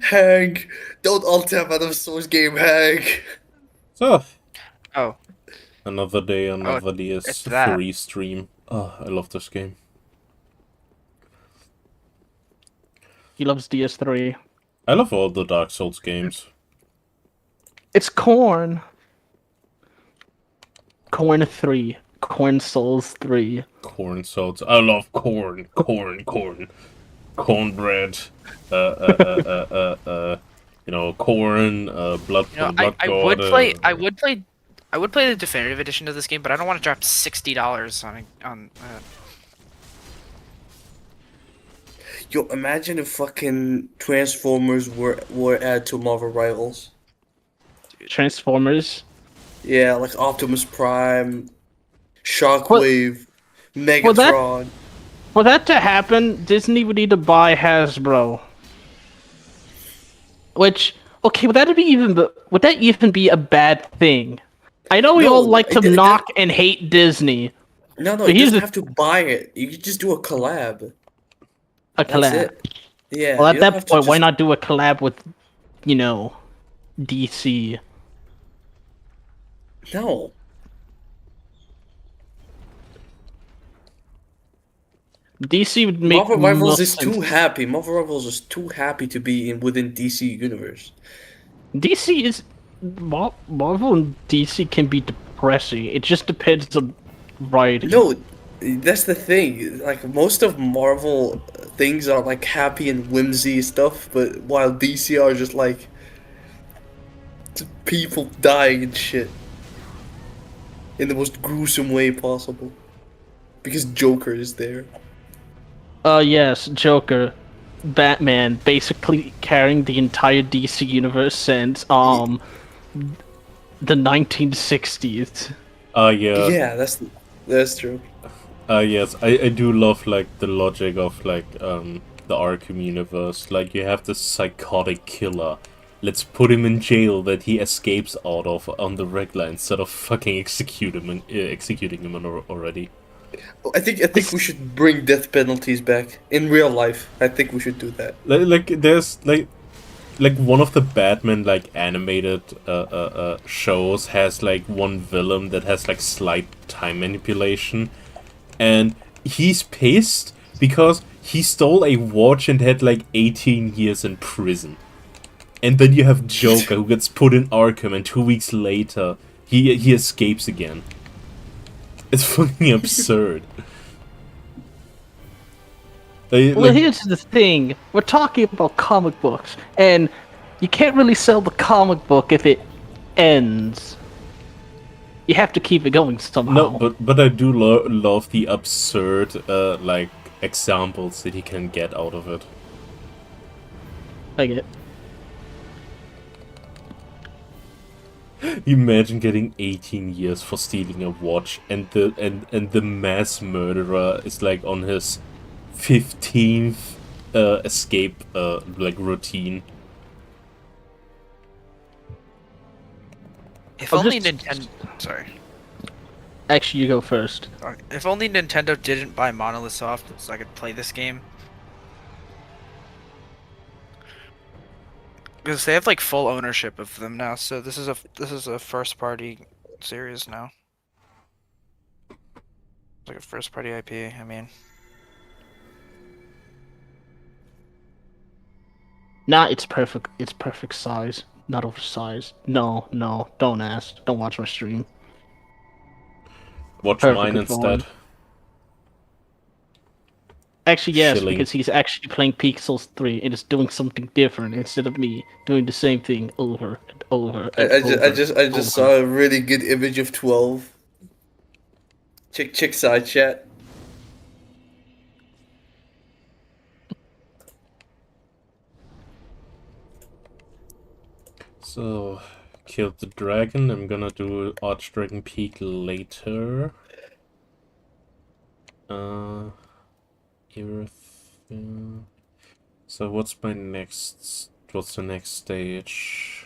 Hank, don't alt tab out of Source game, Hank. So, Oh, another day, oh, another it's that. DS3 stream. Oh, I love this game. He loves DS3. I love all the Dark Souls games. It's Corn. Corn 3. Corn Souls 3. Corn Souls. I love corn. Corn. Cornbread. Corn, blood You for know, the I blood I god. would play I would play I would play the definitive edition of this game, but I don't want to drop $60 on. Yo, imagine if fucking Transformers were added to Marvel Rivals. Transformers. Yeah, like Optimus Prime, What? Shockwave, For that Megatron. for that to happen, Disney would need to buy Hasbro. Which, okay, would that even be a bad thing? I know we all No, like to knock and hate Disney, no, but you here's doesn't have a to buy it. You could just do a collab. That's collab. it. Yeah, Well, you at don't that have to point, why just. not do a collab with, you know, DC? No. DC would make Marvel no Rivals is sense. too happy. Marvel Rivals is too happy to be within DC universe. DC is Marvel and DC can be depressing. It just depends on writing. No, that's the thing. Like most of Marvel things are like happy and whimsy stuff, but while DC are just like people dying and shit in the most gruesome way possible because Joker is there. Yes, Joker, Batman, basically carrying the entire DC universe since the 1960s. Yeah. Yeah, that's true. Yes, I do love like the logic of the Arkham universe. Like you have this psychotic killer. Let's put him in jail that he escapes out of on the regular instead of fucking executing him already. I think we should bring death penalties back in real life. I think we should do that. There's like one of the Batman like animated shows has like one villain that has like slight time manipulation, and he's pissed because he stole a watch and had like 18 years in prison. And then you have Joker who gets put in Arkham, and 2 weeks later he escapes again. It's fucking absurd. Well, here's the thing: we're talking about comic books, and you can't really sell the comic book if it ends. You have to keep it going somehow. No, but I do love the absurd like examples that he can get out of it. I get. Imagine getting 18 years for stealing a watch, and the mass murderer is like on his 15th escape like routine. If I'm only just- Nintendo. Sorry. Actually, you go first. If only Nintendo didn't buy Monolith Soft so I could play this game. Because they have like full ownership of them now, so this is a first party series now. It's like a first party IP, I mean. Nah, it's perfect. It's perfect size, not oversized. No, don't ask. Don't watch my stream. Watch mine Perfectly fine. instead. Actually, yes, Shilling. because he's actually playing Pixels 3 and is doing something different instead of me doing the same thing over and over. And I just saw a really good image of 12. Chick side chat. So, killed the dragon. I'm gonna do Archdragon Peak later. Everything. So what's the next stage?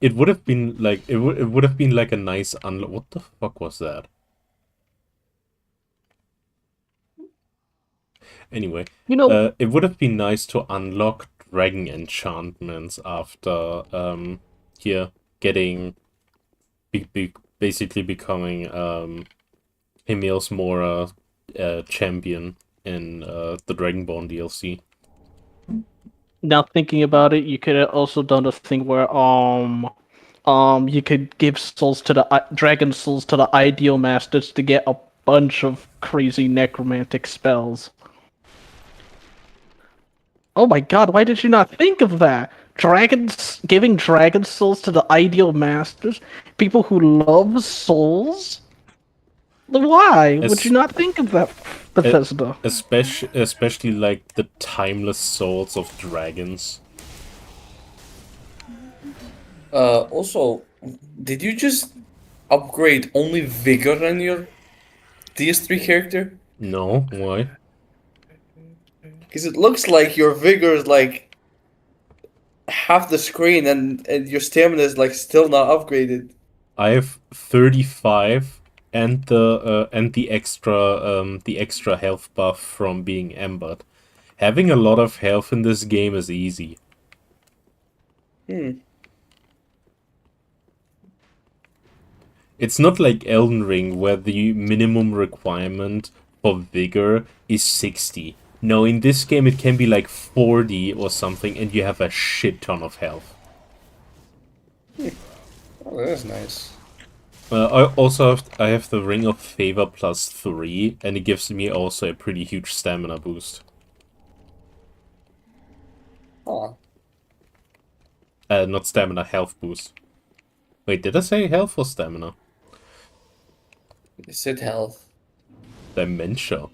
it would have been like it would have been like a nice unlock. What the fuck was that? Anyway, You know, it would have been nice to unlock dragon enchantments after here getting basically becoming Himmel's Mora champion in the Dragonborn DLC. now thinking about it, you could have also done a thing where you could give souls to the dragon souls to the ideal masters to get a bunch of crazy necromantic spells. Oh my god, why did you not think of that? Giving dragon souls to the ideal masters? People who love souls? Why would you not think of that, Bethesda? Especially like the timeless souls of dragons. Also, did you just upgrade only vigor on your DS3 character? No, why? Because it looks like your vigor is like half the screen, and your stamina is like still not upgraded. I have 35 and the extra health buff from being embered. Having a lot of health in this game is easy. It's not like Elden Ring where the minimum requirement for vigor is 60. No, in this game it can be like 40 or something and you have a shit ton of health. Oh, that's nice. I have the Ring of Favor +3 and it gives me also a pretty huge stamina boost. Oh, Not stamina, health boost. Wait, did I say health or stamina? you said health. Dementia.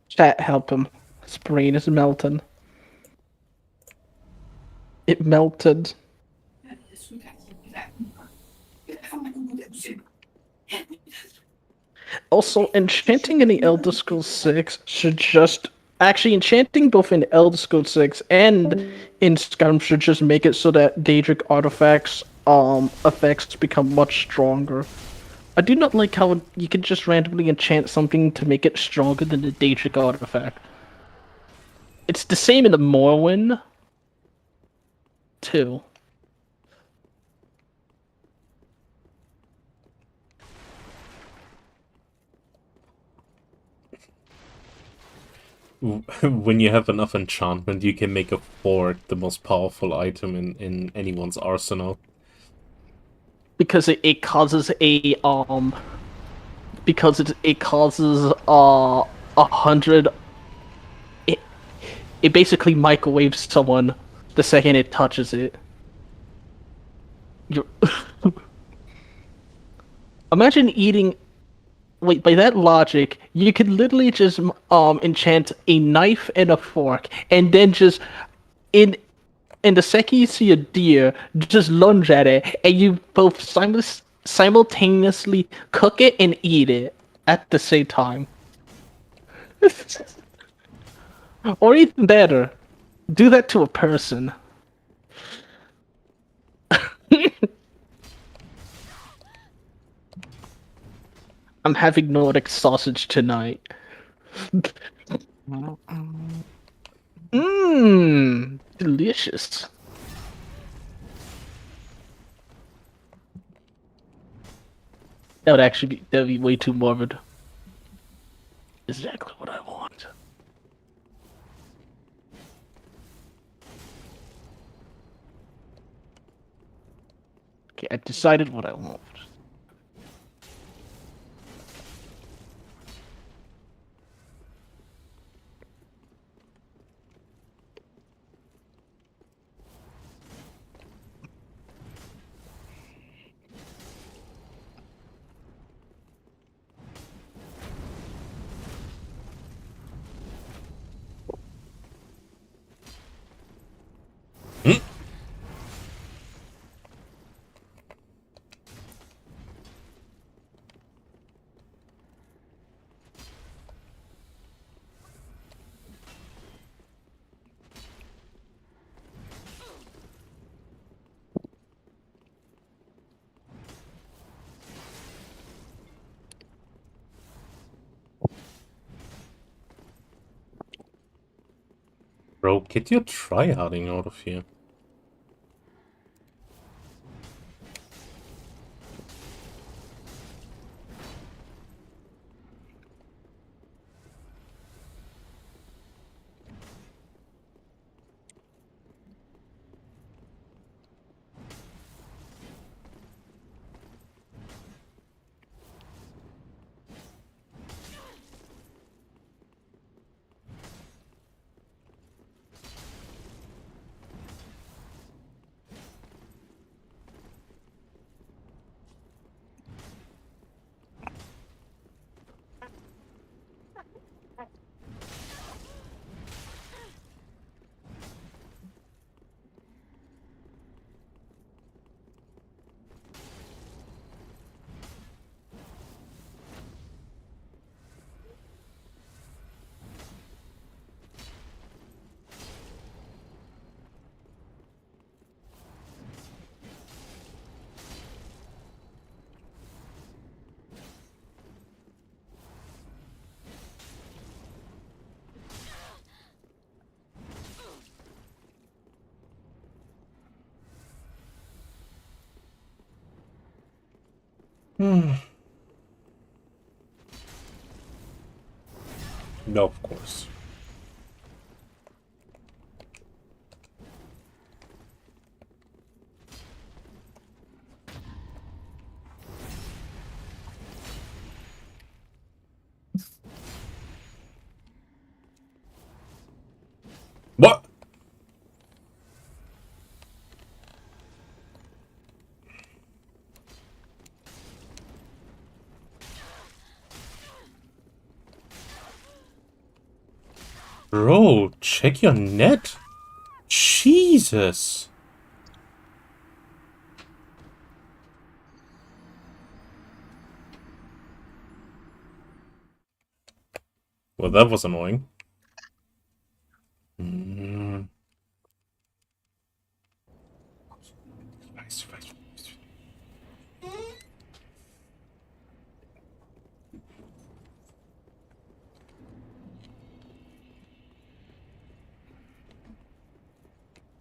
Chat, help him. His brain is melting. It melted. Also, enchanting in the Elder Scrolls 6 should just... Actually, enchanting both in Elder Scrolls 6 and in Skyrim should just make it so that Daedric artifacts effects become much stronger. I do not like how you can just randomly enchant something to make it stronger than the Daedric artifact. It's the same in the Morrowind, too. When you have enough enchantment, you can make a fort the most powerful item in anyone's arsenal. Because it causes a because it causes 100. It basically microwaves someone the second it touches it. You're imagine eating. Wait, by that logic, you could literally just enchant a knife and a fork, and then just in the second you see a deer, just lunge at it, and you both simultaneously cook it and eat it at the same time. Or even better, do that to a person. I'm having Nordic sausage tonight. Mmm, delicious. That'd be way too morbid. Exactly what I want. Okay, I decided what I want. Bro, get your tryharding out of here. No, of course. What? Bro, check your net. Jesus. Well, that was annoying.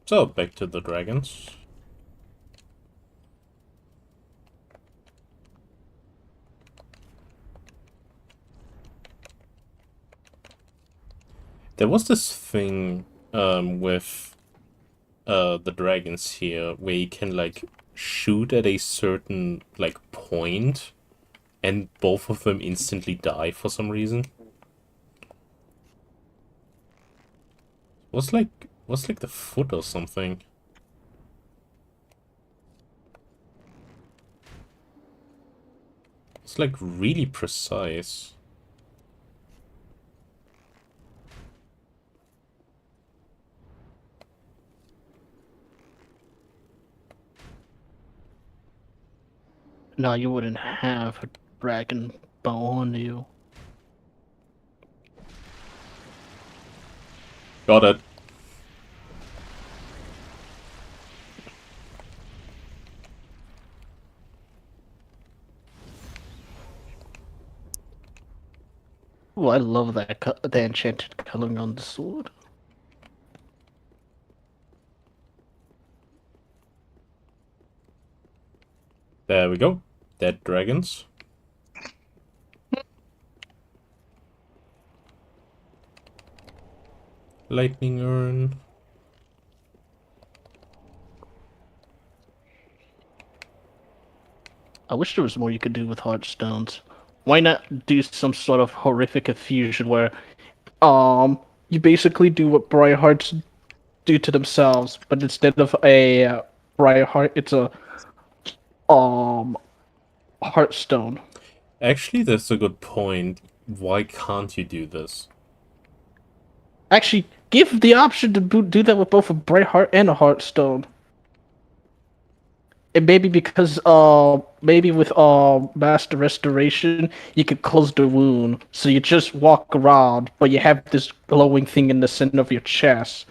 So, back to the dragons. There was this thing with the dragons here where you can like shoot at a certain like point and both of them instantly die for some reason. What's like the foot or something? It's like really precise. No, you wouldn't have a dragon bow on you. Got it. Oh, I love that the enchanted coloring on the sword. There we go. Dead dragons. Lightning urn. I wish there was more you could do with Heartstones. Why not do some sort of horrific infusion where, you basically do what Briarhearts do to themselves, but instead of a Briarheart, it's a Heartstone. Actually, that's a good point. Why can't you do this? Actually, give the option to do that with both a Briarheart and a Heartstone. And maybe because maybe with Master Restoration you could close the wound, so you just walk around, but you have this glowing thing in the center of your chest.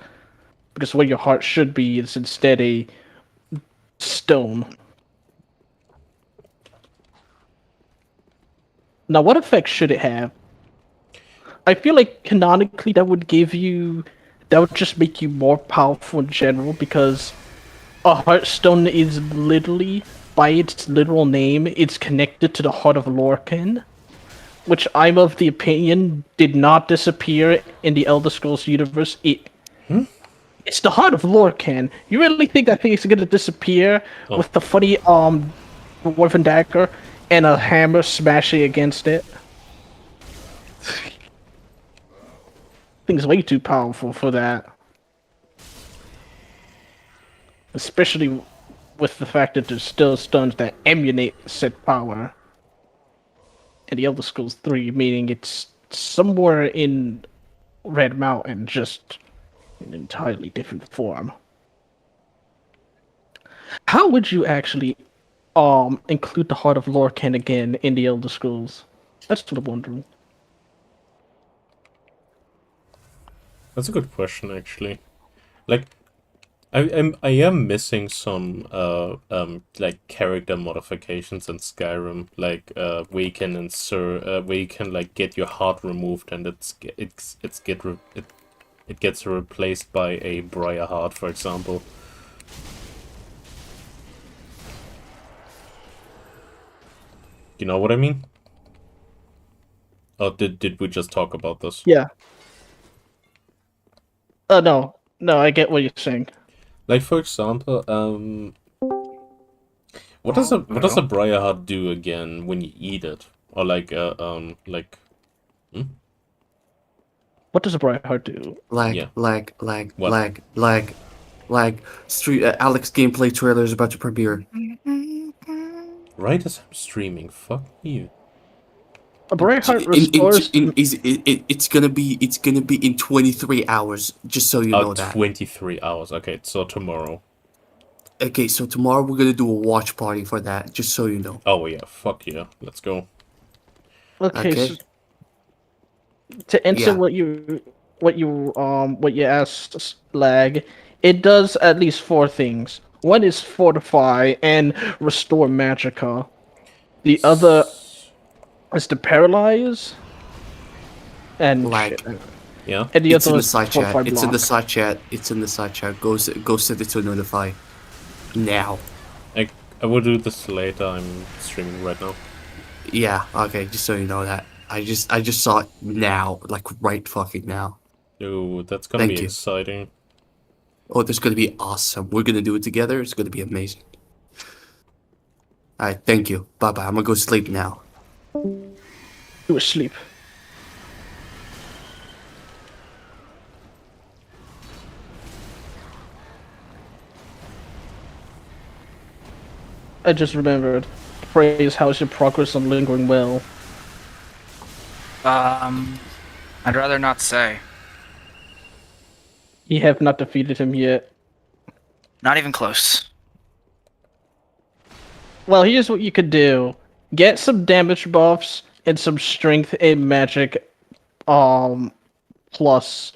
Because where your heart should be is instead a stone. Now, what effect should it have? I feel like canonically that would give you that would just make you more powerful in general because a Heartstone is literally, by its literal name, it's connected to the Heart of Lorcan, which I'm of the opinion did not disappear in the Elder Scrolls universe. It's the Heart of Lorcan. You really think that thing is gonna disappear with the funny dwarven dagger and a hammer smashing against it? Thing's way too powerful for that. Especially with the fact that there's still stones that emulate said power. In the Elder Scrolls 3, meaning it's somewhere in Red Mountain, just in an entirely different form. How would you actually include the Heart of Lorcan again in the Elder Scrolls? That's what I'm wondering. That's a good question, actually. Like, I am missing some like character modifications in Skyrim, like where you can where you can like get your heart removed and it gets replaced by a Briar heart, for example. You know what I mean? Oh, did we just talk about this? Yeah. No, I get what you're saying. Like, for example, what does a Briar heart do again when you eat it? Or like, What does a Briar heart do? Yeah. What? Street Alex gameplay trailer is about to premiere. Right as I'm streaming, fuck you. A Briar heart restores. It's gonna be in 23 hours. Just so you know that. 23 hours. Okay, so tomorrow. Okay, so tomorrow we're gonna do a watch party for that. Just so you know. Oh yeah, fuck yeah, let's go. Okay. So to answer what you asked, Lag, it does at least 4 things. One is fortify and restore magicka. The other is to paralyze and Yeah. and the It's other in the is side fortify chat. It's in block. the side chat. It's in the side chat. Go set it to notify. Now. I will do this later. I'm streaming right now. Yeah. Okay. Just so you know that. I just saw it now, like right fucking now. Ooh, that's gonna Thank be you. exciting. Oh, this is gonna be awesome. We're gonna do it together. It's gonna be amazing. All right. Thank you. Bye bye. I'm gonna go sleep now. You asleep. I just remembered. Phrase, how's your progress on Lingering Well? I'd rather not say. You have not defeated him yet. Not even close. Well, here's what you could do. Get some damage buffs and some strength and magic pluses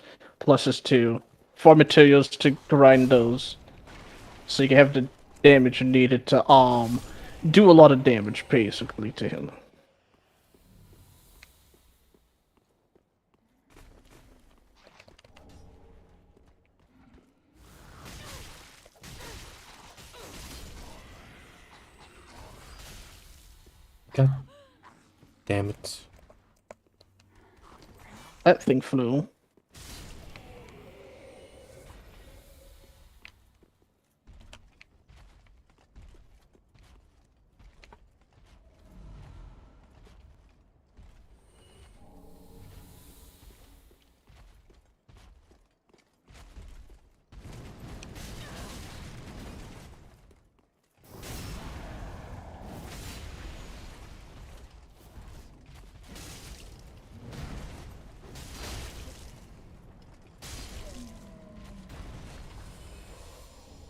too. For materials to grind those. So you can have the damage needed to do a lot of damage basically to him. God damn it. That thing flew.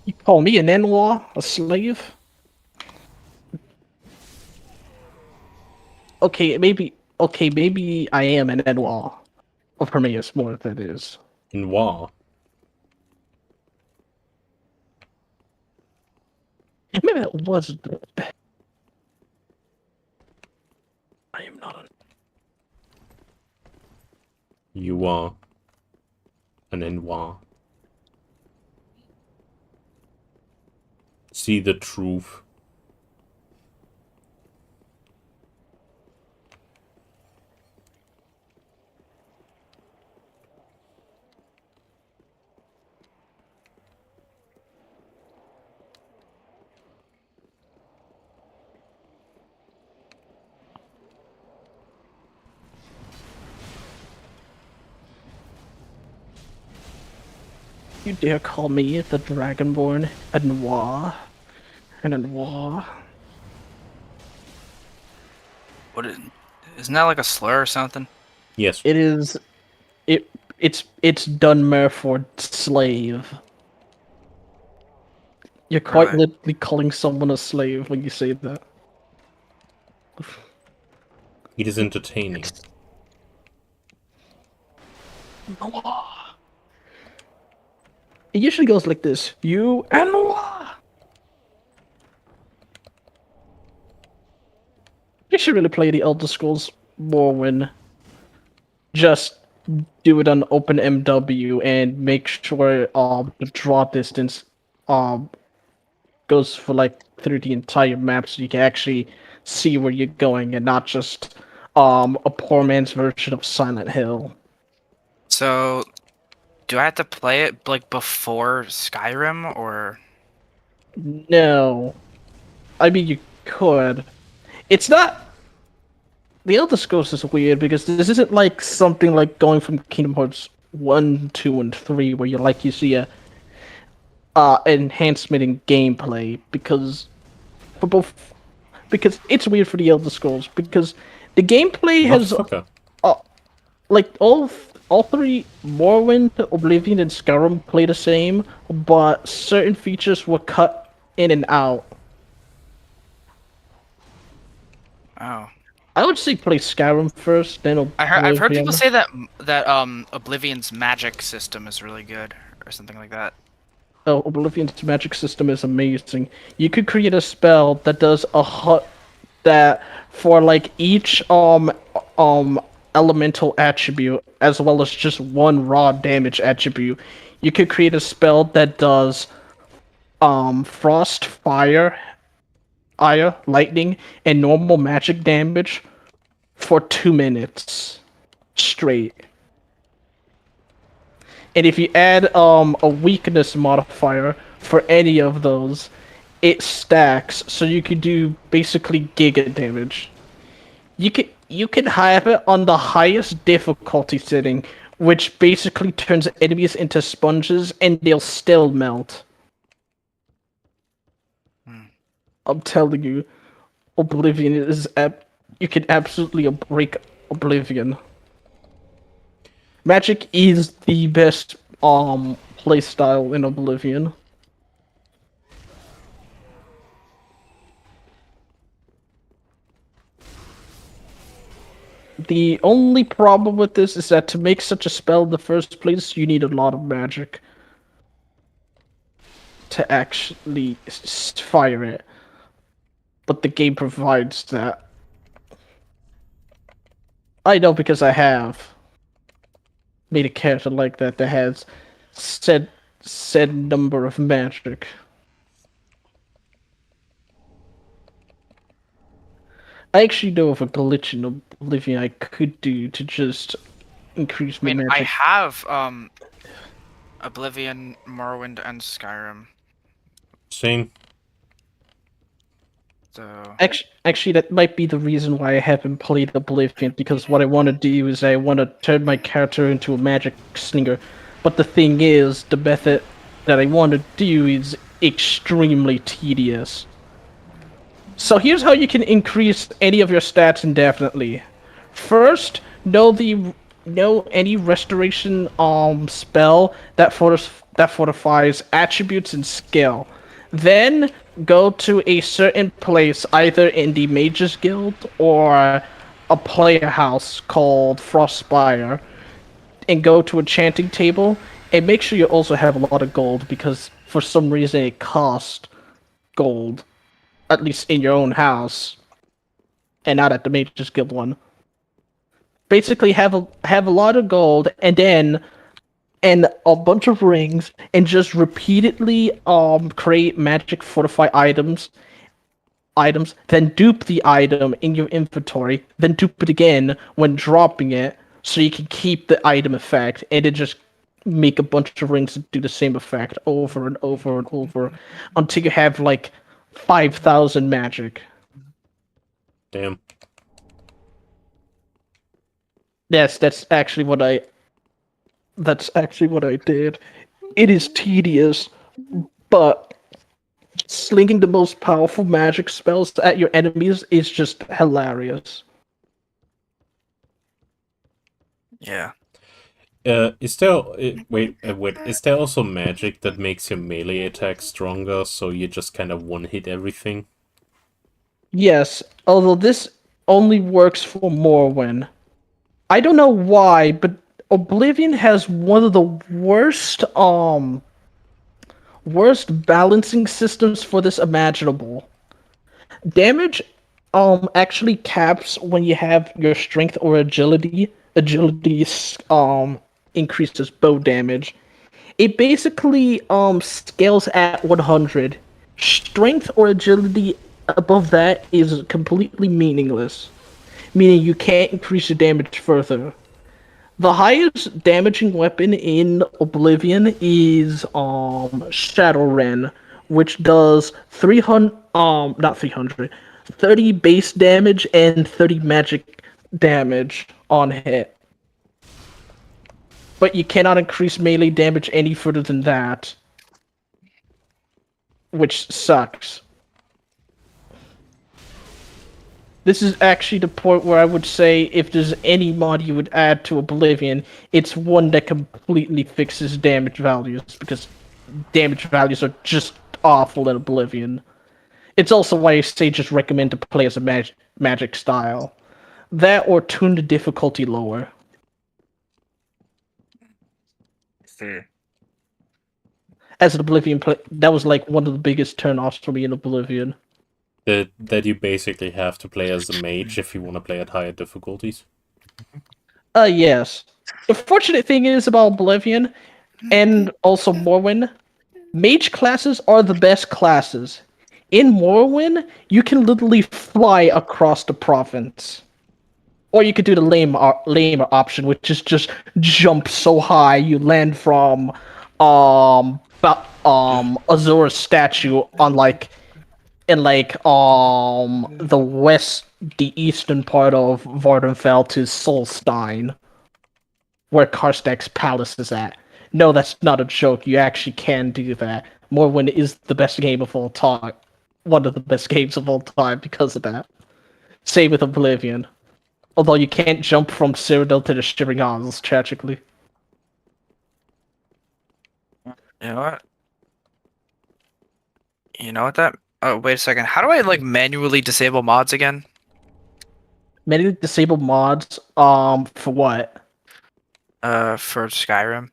You call me an Enwa? A slave? Okay, maybe I am an Enwa. Well, for me, it's more than it is. In war. Maybe that was the best. I am not a... You are. an Ennoir. See the truth. You dare call me the Dragonborn Ennoir? An Ennoir? Isn't that like a slur or something? Yes. It is. It's Dunmer for slave. You're quite Really? literally calling someone a slave when you say that. It is entertaining. It usually goes like this. You Ennoir! You should really play the Elder Scrolls Morrowind. Just do it on OpenMW and make sure the draw distance goes for like through the entire map so you can actually see where you're going and not just a poor man's version of Silent Hill. So, do I have to play it like before Skyrim or? No. I mean you could. It's not. The Elder Scrolls is weird because this isn't like something like going from Kingdom Hearts 1, 2, and 3 where you see a enhancement in gameplay because it's weird for the Elder Scrolls because the gameplay has Motherfucker. like all three, Morrowind, Oblivion, and Skyrim play the same, but certain features were cut in and out. Oh, I would say play Skyrim first, then I've heard people Oblivion. say that Oblivion's magic system is really good or something like that. Oh, Oblivion's magic system is amazing. You could create a spell that does that for like each elemental attribute as well as just one raw damage attribute. You could create a spell that does frost, fire, lightning, and normal magic damage for 2 minutes straight. And if you add a weakness modifier for any of those, it stacks, so you could do basically giga damage. You can have it on the highest difficulty setting, which basically turns enemies into sponges, and they'll still melt. I'm telling you, Oblivion is you can absolutely break Oblivion. Magic is the best playstyle in Oblivion. The only problem with this is that to make such a spell in the first place, you need a lot of magic to actually fire it. But the game provides that. I know because I have made a character like that that has said number of magic. I actually know of a glitch in Oblivion I could do to just increase my magic. I have Oblivion, Morrowind, and Skyrim. Same. So Actually, that might be the reason why I haven't played Oblivion, because what I want to do is I want to turn my character into a magic slinger. But the thing is, the method that I want to do is extremely tedious. So here's how you can increase any of your stats indefinitely. First, know any restoration spell that fortifies attributes and skill. Then go to a certain place, either in the Mages Guild or a player house called Frostspire, and go to a chanting table, and make sure you also have a lot of gold, because for some reason it costs gold, at least in your own house, and not at the Mages Guild one. Basically have a lot of gold, and then and a bunch of rings and just repeatedly create magic fortify items, then dupe the item in your inventory, then dupe it again when dropping it, so you can keep the item effect, and then just make a bunch of rings that do the same effect over and over and over until you have like 5,000 magic. Damn. Yes, that's actually what I did. It is tedious, but slinging the most powerful magic spells at your enemies is just hilarious. Yeah. Is there wait? Is there also magic that makes your melee attack stronger, so you just kind of one-hit everything? Yes, although this only works for Morrowind. I don't know why, but Oblivion has one of the worst balancing systems for this imaginable. Damage actually caps when you have your strength or agility. Agility increases bow damage. It basically scales at 100. Strength or agility above that is completely meaningless, meaning you can't increase your damage further. The highest damaging weapon in Oblivion is Shadowren, which does 300 not 300, 30 base damage and 30 magic damage on hit. But you cannot increase melee damage any further than that, which sucks. This is actually the point where I would say if there's any mod you would add to Oblivion, it's one that completely fixes damage values, because damage values are just awful in Oblivion. It's also why I say just recommend to play as a magic style. That or tune the difficulty lower. As an Oblivion player, that was like one of the biggest turn-offs for me in Oblivion. That you basically have to play as a mage if you want to play at higher difficulties. Yes. The fortunate thing is about Oblivion, and also Morrowind, mage classes are the best classes. In Morrowind, you can literally fly across the province. Or you could do the lamer option, which is just jump so high you land from Azura's statue on the eastern part of Vardenfell to Solstein, where Karstak's palace is at. No, that's not a joke. You actually can do that. Morrowind is the best game of all time. One of the best games of all time because of that. Same with Oblivion. Although you can't jump from Cyrodiil to the Shivering Isles, tragically. You know what? You know what that... Oh, wait a second. How do I, like, manually disable mods again? Manually disable mods, for what? For Skyrim.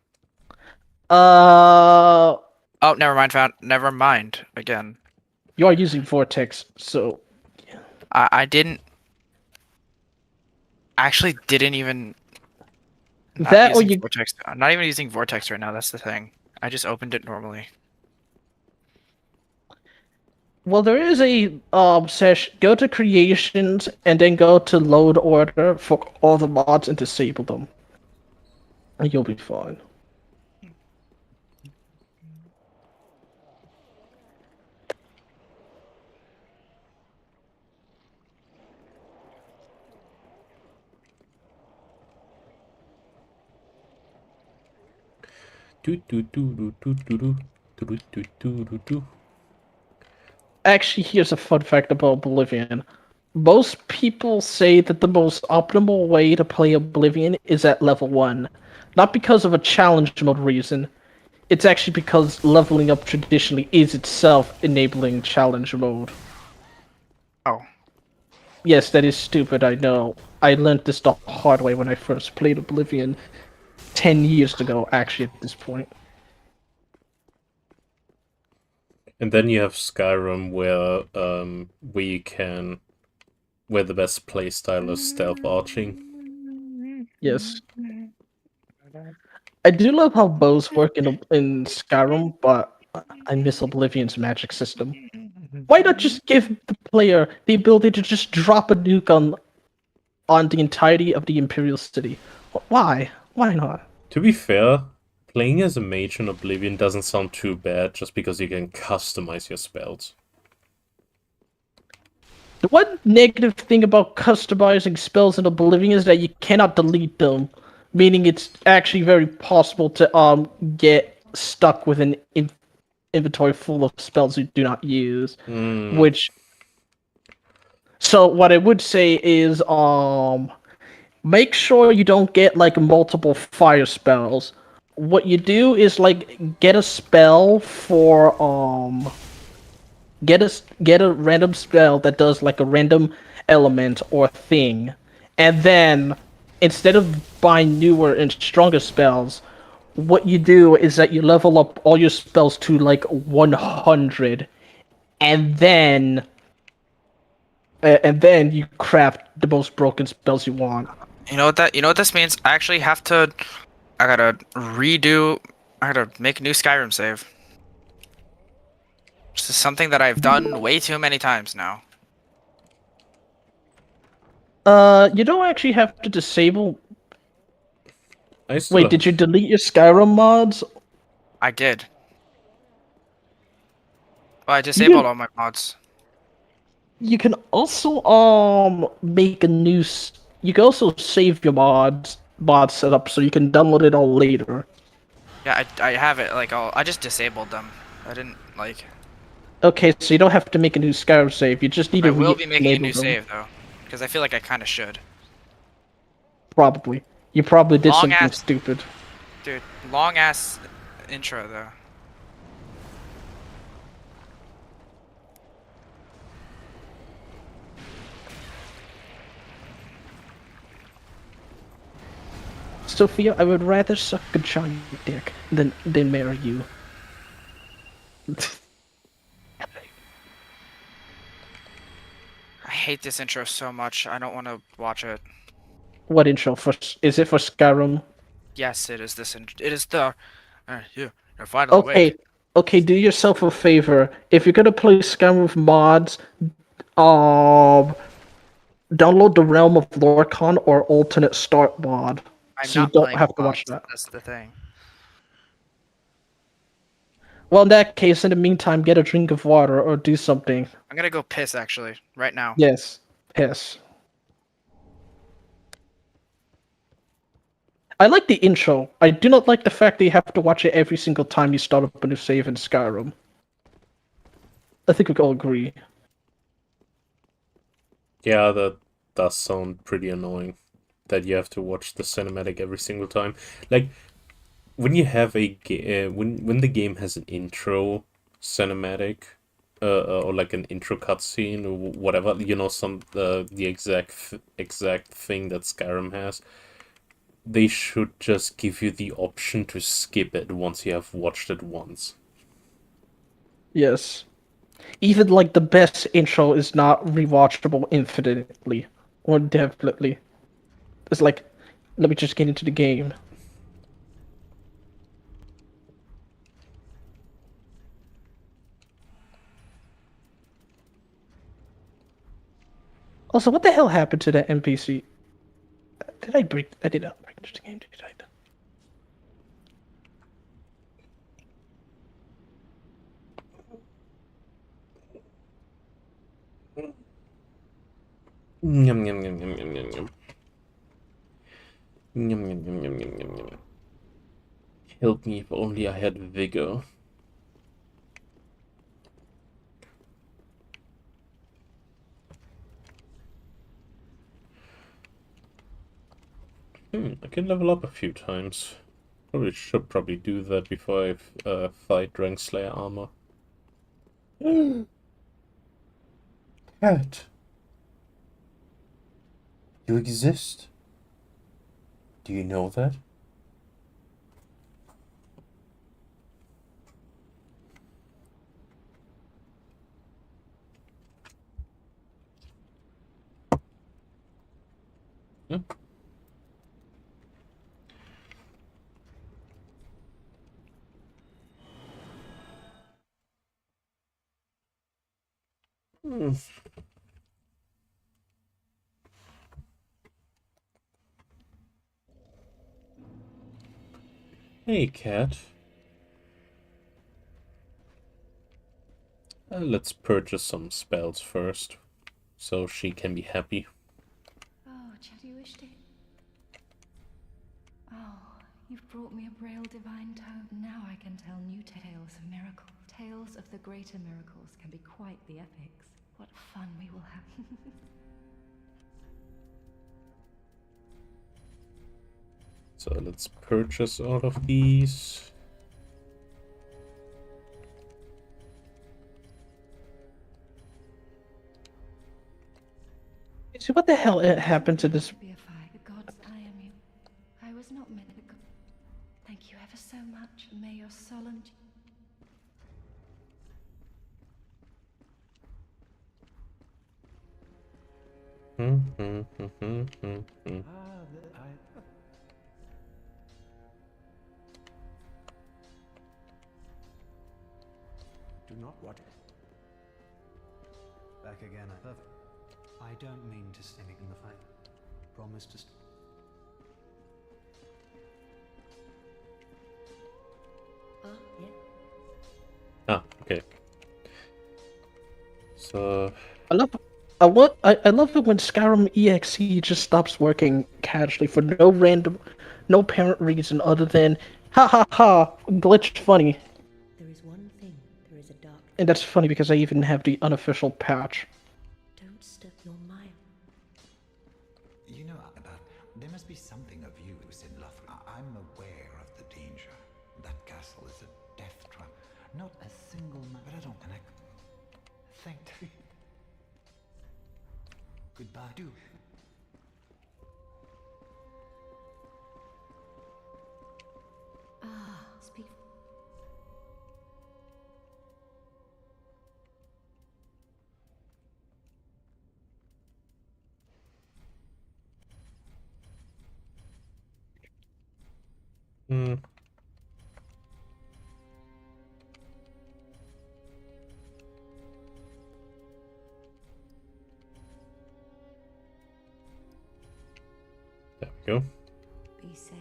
Uh... Oh, never mind. Again. You are using Vortex, so... I didn't... Actually didn't even... That or you... Vortex. I'm not even using Vortex right now, that's the thing. I just opened it normally. Well, there is a session. Go to creations and then go to load order for all the mods and disable them, and you'll be fine. Actually, here's a fun fact about Oblivion. Most people say that the most optimal way to play Oblivion is at level 1. Not because of a challenge mode reason. It's actually because leveling up traditionally is itself enabling challenge mode. Oh. Yes, that is stupid, I know. I learned this the hard way when I first played Oblivion 10 years ago, actually, at this point. And then you have Skyrim, where the best playstyle is stealth arching. Yes. I do love how bows work in Skyrim, but I miss Oblivion's magic system. Why not just give the player the ability to just drop a nuke on the entirety of the Imperial City? Why? Why not? To be fair, playing as a mage in Oblivion doesn't sound too bad just because you can customize your spells. The one negative thing about customizing spells in Oblivion is that you cannot delete them, meaning it's actually very possible to get stuck with an inventory full of spells you do not use. Which, so what I would say is make sure you don't get like multiple fire spells. What you do is like get a spell for get a random spell that does like a random element or thing, and then instead of buying newer and stronger spells, what you do is that you level up all your spells to like 100, and then you craft the most broken spells you want. You know what this means? I actually have to. I gotta redo. I gotta make a new Skyrim save. This is something that I've done way too many times now. You don't actually have to disable. I still Wait, did you delete your Skyrim mods? I did. Well, I disabled all my mods. You can also make a new. You can also save your mod setup so you can download it all later. Yeah, I have it. Like, I just disabled them. I didn't like. Okay, so you don't have to make a new Skyrim save. You just need I to will be making a re-enable new them. save though, because I feel like I kind of should. Probably. You probably did Long something ass- stupid. Dude, long ass intro though. Sophia, I would rather suck a giant dick than marry you. I hate this intro so much. I don't want to watch it. What intro? Is it for Skyrim? Yes, it is this. It is the. You're finally Okay, awake. okay. Do yourself a favor. If you're gonna play Skyrim with mods, um, download the Realm of Lorkhan or Alternate Start mod, I'm so you not don't playing have to mods, watch that. That's the thing. Well, in that case, in the meantime, get a drink of water or do something. I'm gonna go piss actually right now. Yes, piss. I like the intro. I do not like the fact that you have to watch it every single time you start up a new save in Skyrim. I think we can all agree. Yeah, that does sound pretty annoying. That you have to watch the cinematic every single time. Like, when you have when the game has an intro cinematic, or like an intro cutscene or whatever, you know, the exact thing that Skyrim has, they should just give you the option to skip it once you have watched it once. Yes. Even like the best intro is not rewatchable infinitely or indefinitely. It's like, let me just get into the game. Also, what the hell happened to that NPC? Did I break? I did not break into the game, did I? Yum yum yum yum yum yum yum. Yum yum yum yum yum yum yum. Help me if only I had vigor. I can level up a few times. Should probably do that before I fight Drankslayer armor. Cat. You exist. Do you know that? Yeah. Hmm. Hey, cat. Let's purchase some spells first, so she can be happy. Oh, Chadiwishti. Oh, you've brought me a Braille Divine Tome. Now I can tell new tales of miracles. Tales of the greater miracles can be quite the epics. What fun we will have. So let's purchase all of these. So what the hell happened to this? Beify, the gods, I am you. I was not meant to go. Thank you ever so much. May your solemn... Do not what? Back again, perfect. I don't mean to stay in the fight. Promise to. Yeah. Ah, okay. So I love it when Skyrim EXE just stops working casually for no apparent reason other than ha ha ha glitch funny, There is one thing. There is a dark. and that's funny because I even have the unofficial patch. Don't step your mile. You know, there must be something of use in Lothric. I'm aware of the danger. That castle is a death trap. Not a single man. But I don't connect. Thank you. Goodbye. Do. Speak. hmm. There we go. Be safe.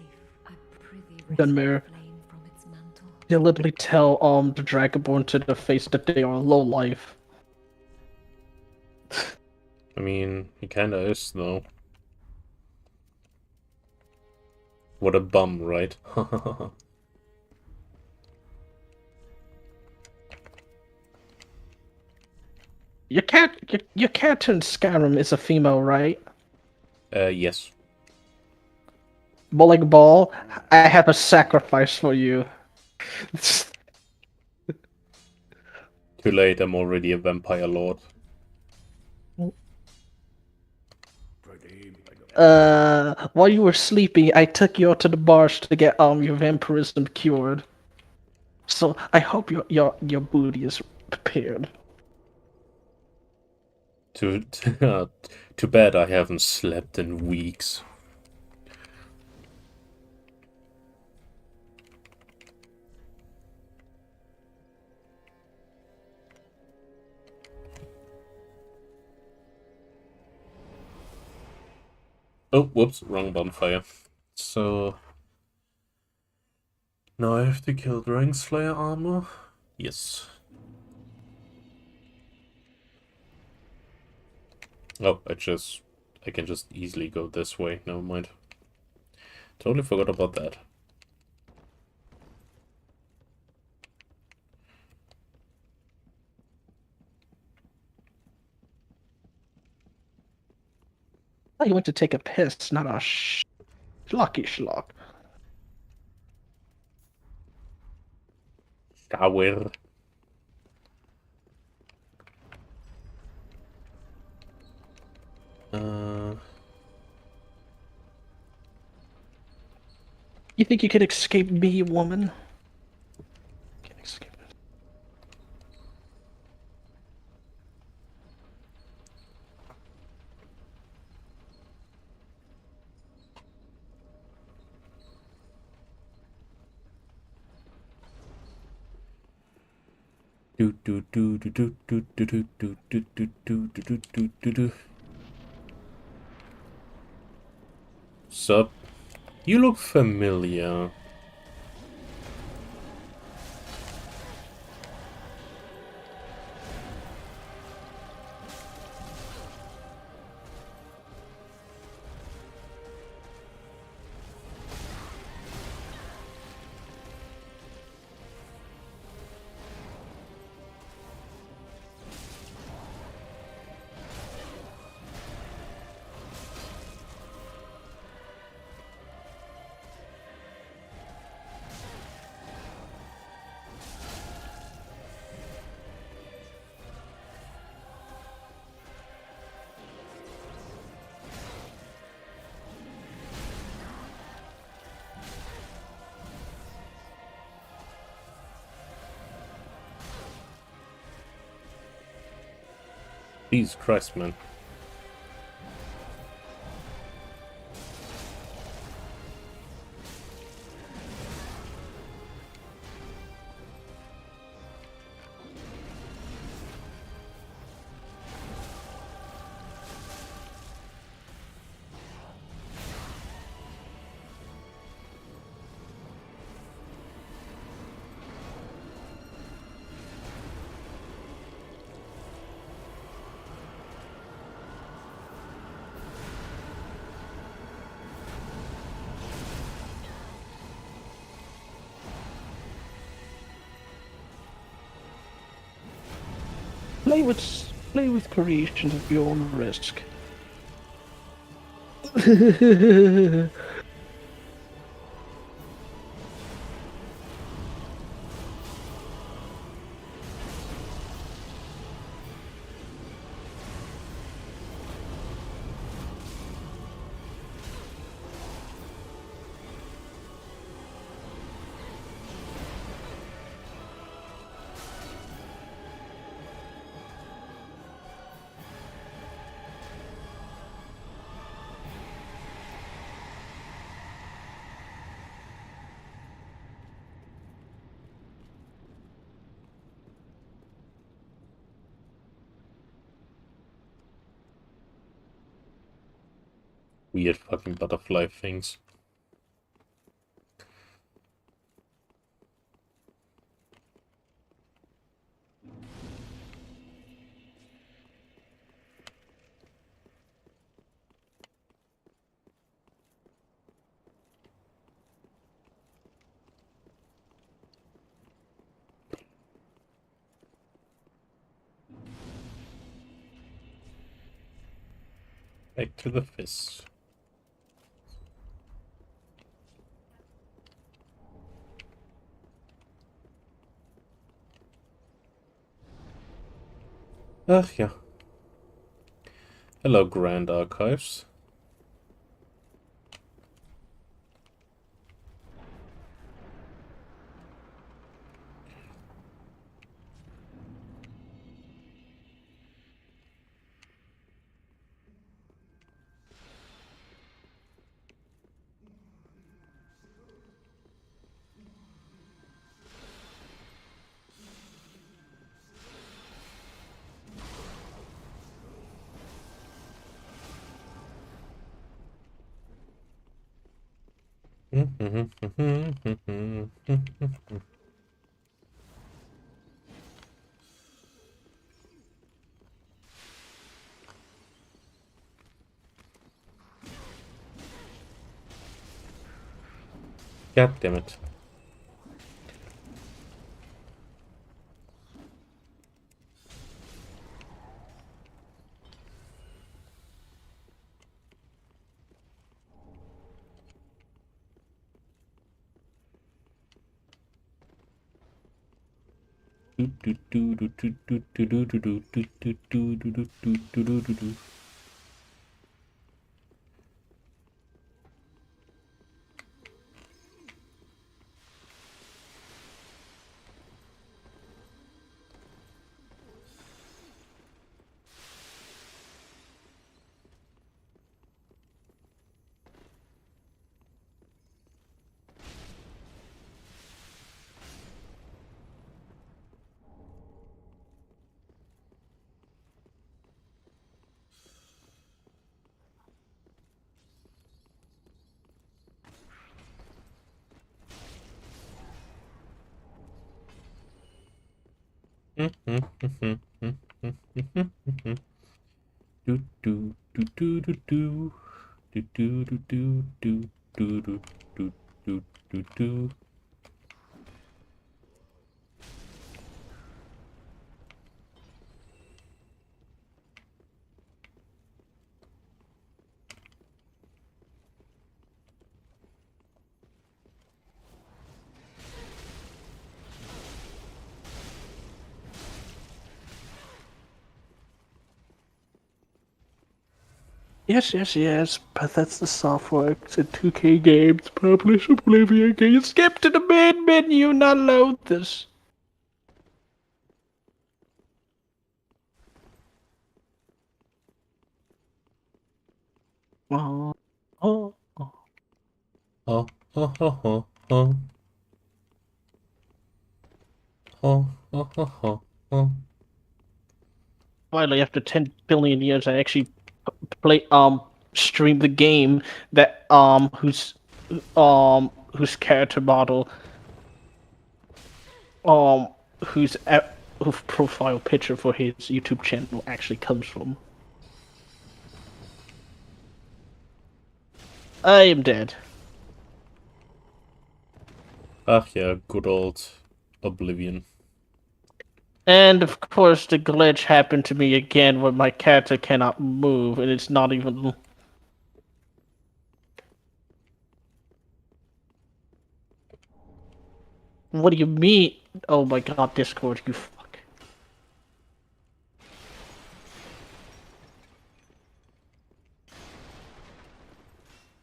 I prithee Done, raise Mayor. the flame from its mantle. They literally tell the Dragonborn to the face that they are low life. I mean, he kinda is, though. What a bum, right? Your cat in Skyrim is a female, right? Yes. Bowling ball, I have a sacrifice for you. Too late, I'm already a vampire lord. While you were sleeping, I took you out to the bars to get your vampirism cured. So I hope your booty is prepared. Too, too bad I haven't slept in weeks. Oh, whoops, wrong bonfire. So... now I have to kill Dragonslayer armor? Yes. Oh, I can just easily go this way, never mind. Totally forgot about that. I thought you went to take a piss, not a schlocky schlock. Shower. You think you could escape me, woman? Can't escape it. Do do do do do do do do do do do do do do do do. Sup? You look familiar. Jesus Christ, man. Play with creations at your own risk. Weird fucking butterfly things. Back to the fist. Ach ja. Hello, Grand Archives. God damn it. Do do do do do do do do do do do do do do do do do. Yes, Bethesda Software and 2K Games publish Oblivion. Can you skip to the main menu, not load this? Oh, oh, oh. Oh, oh, oh, oh, oh. Oh, oh, oh, oh, oh. Finally, after 10 billion years, I actually play stream the game that whose character model whose whose profile picture for his YouTube channel actually comes from. I am dead. Ach yeah, good old Oblivion. And of course, the glitch happened to me again where my character cannot move, and it's not even. What do you mean? Oh my god, Discord, you fuck.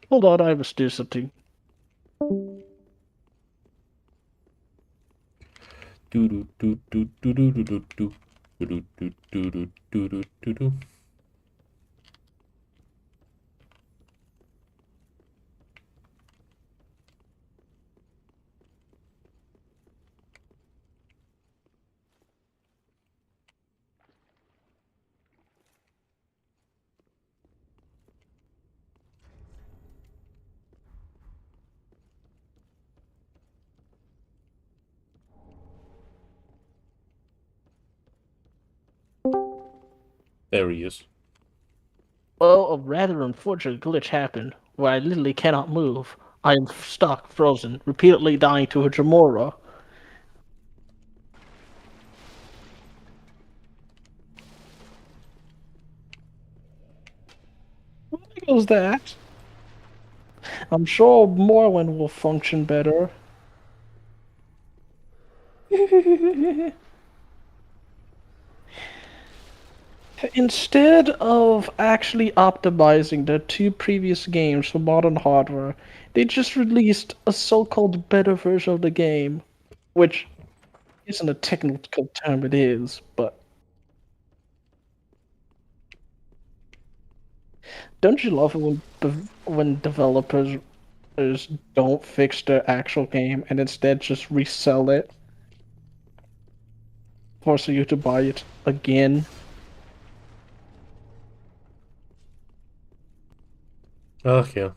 Hold on, I must do something. Do do do do do do do do do do do do do do do do do. There he is. Well, a rather unfortunate glitch happened where I literally cannot move. I am stuck, frozen, repeatedly dying to a Jamora. What was that? I'm sure Morwen will function better. Instead of actually optimizing the two previous games for modern hardware, they just released a so-called better version of the game, which isn't a technical term, it is, but don't you love it when developers don't fix their actual game and instead just resell it, forcing you to buy it again? Ach yeah.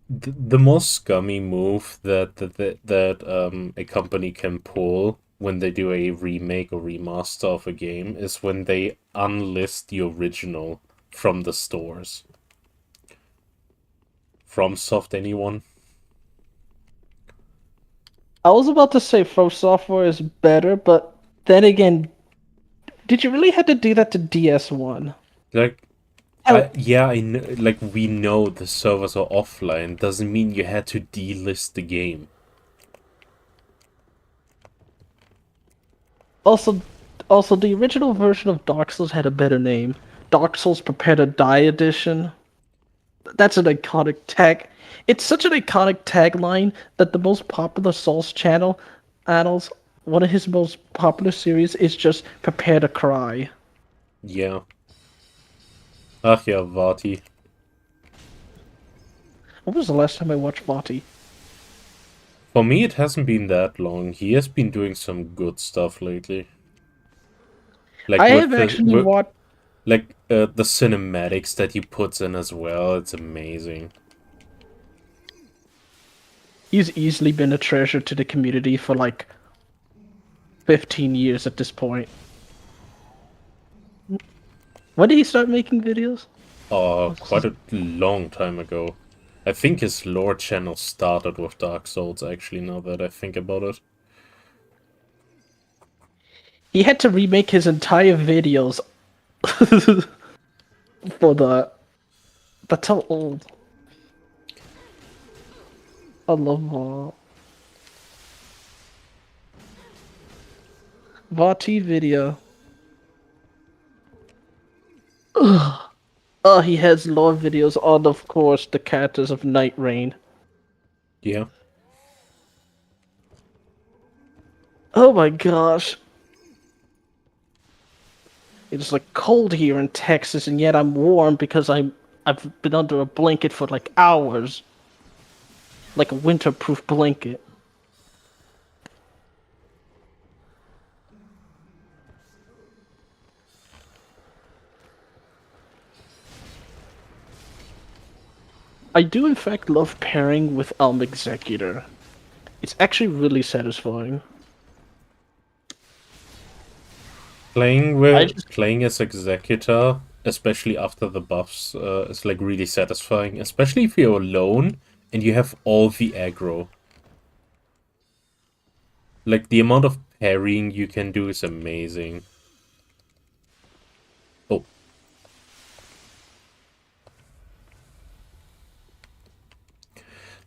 The most scummy move that a company can pull when they do a remake or remaster of a game is when they unlist the original from the stores. FromSoft, anyone? I was about to say From Software is better, but then again, did you really have to do that to DS1? Like, yeah, I know, like, we know the servers are offline. Doesn't mean you had to delist the game. Also, the original version of Dark Souls had a better name. Dark Souls Prepare to Die Edition. That's an iconic tag. It's such an iconic tagline that the most popular Souls channels, one of his most popular series is just Prepare to Cry. Yeah. Ach yeah, Vati. When was the last time I watched Vati? For me, it hasn't been that long. He has been doing some good stuff lately. Like I have actually watched. Like the cinematics that he puts in as well. It's amazing. He's easily been a treasure to the community for like 15 years at this point. When did he start making videos? Quite a long time ago. I think his lore channel started with Dark Souls, actually, now that I think about it. He had to remake his entire videos for the... That's how old. I love Vati video. Oh, he has lore videos on, of course, the characters of Night Rain. Yeah. Oh my gosh. It's like cold here in Texas, and yet I'm warm because I've been under a blanket for like hours. Like a winterproof blanket. I do in fact love pairing with Executor. It's actually really satisfying. Playing as Executor, especially after the buffs, is like really satisfying. Especially if you're alone and you have all the aggro. Like, the amount of parrying you can do is amazing. Oh.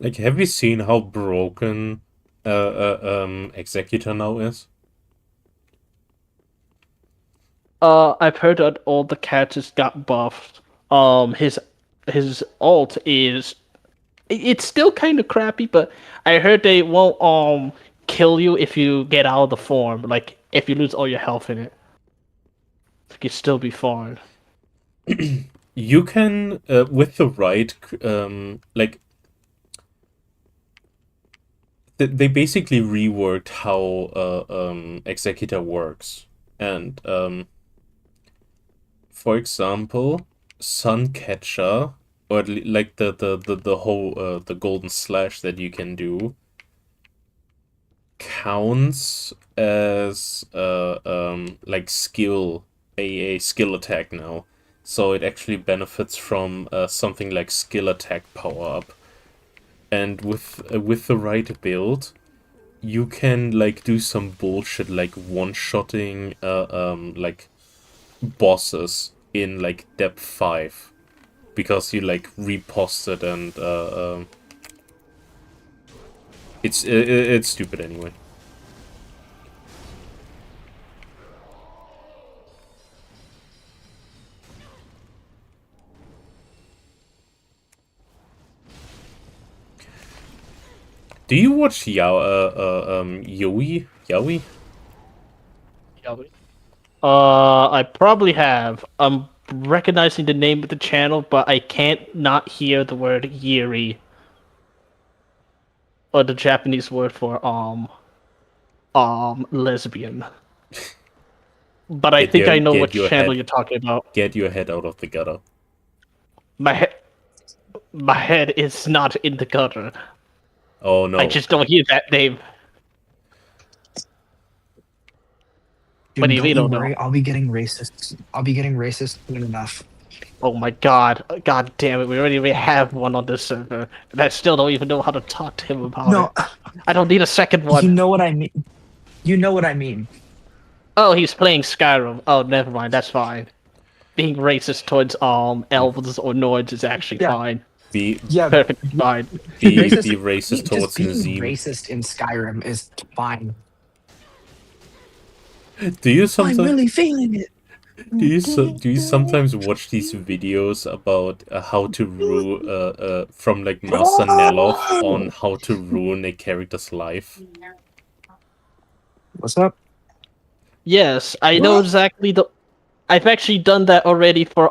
Like, have you seen how broken Executor now is? I've heard that all the characters got buffed. His ult is... It's still kind of crappy, but I heard they won't kill you if you get out of the form. Like, if you lose all your health in it. You can still be fine. You can, with the right, like... They basically reworked how Executor works. And, for example, Suncatcher, or like the whole the golden slash that you can do, counts as like a skill attack now. So it actually benefits from something like skill attack power up. And with the right build, you can like do some bullshit like one-shotting like bosses in like depth 5 because you like reposted and it's stupid anyway. Do you watch Yowie? Yowie? I probably have. I'm recognizing the name of the channel, but I can't not hear the word Yuri. Or the Japanese word for lesbian. But I think I know which channel you're talking about. Get your head out of the gutter. My head is not in the gutter. Oh no. I just don't hear that name. What do you mean? Don't worry, I'll be getting racist. I'll be getting racist soon enough. Oh my god. God damn it, we already have one on this server. And I still don't even know how to talk to him about it. I don't need a second one. You know what I mean. You know what I mean. Oh, he's playing Skyrim. Oh, never mind, that's fine. Being racist towards elves or Nords is actually fine. Perfectly fine. Be racist towards being Nazim. Racist in Skyrim is fine. Do you sometimes? I'm really feeling it. Do you sometimes watch these videos about how to ruin from like Master Neloth on how to ruin a character's life? What's up? Yes, I know exactly I've actually done that already for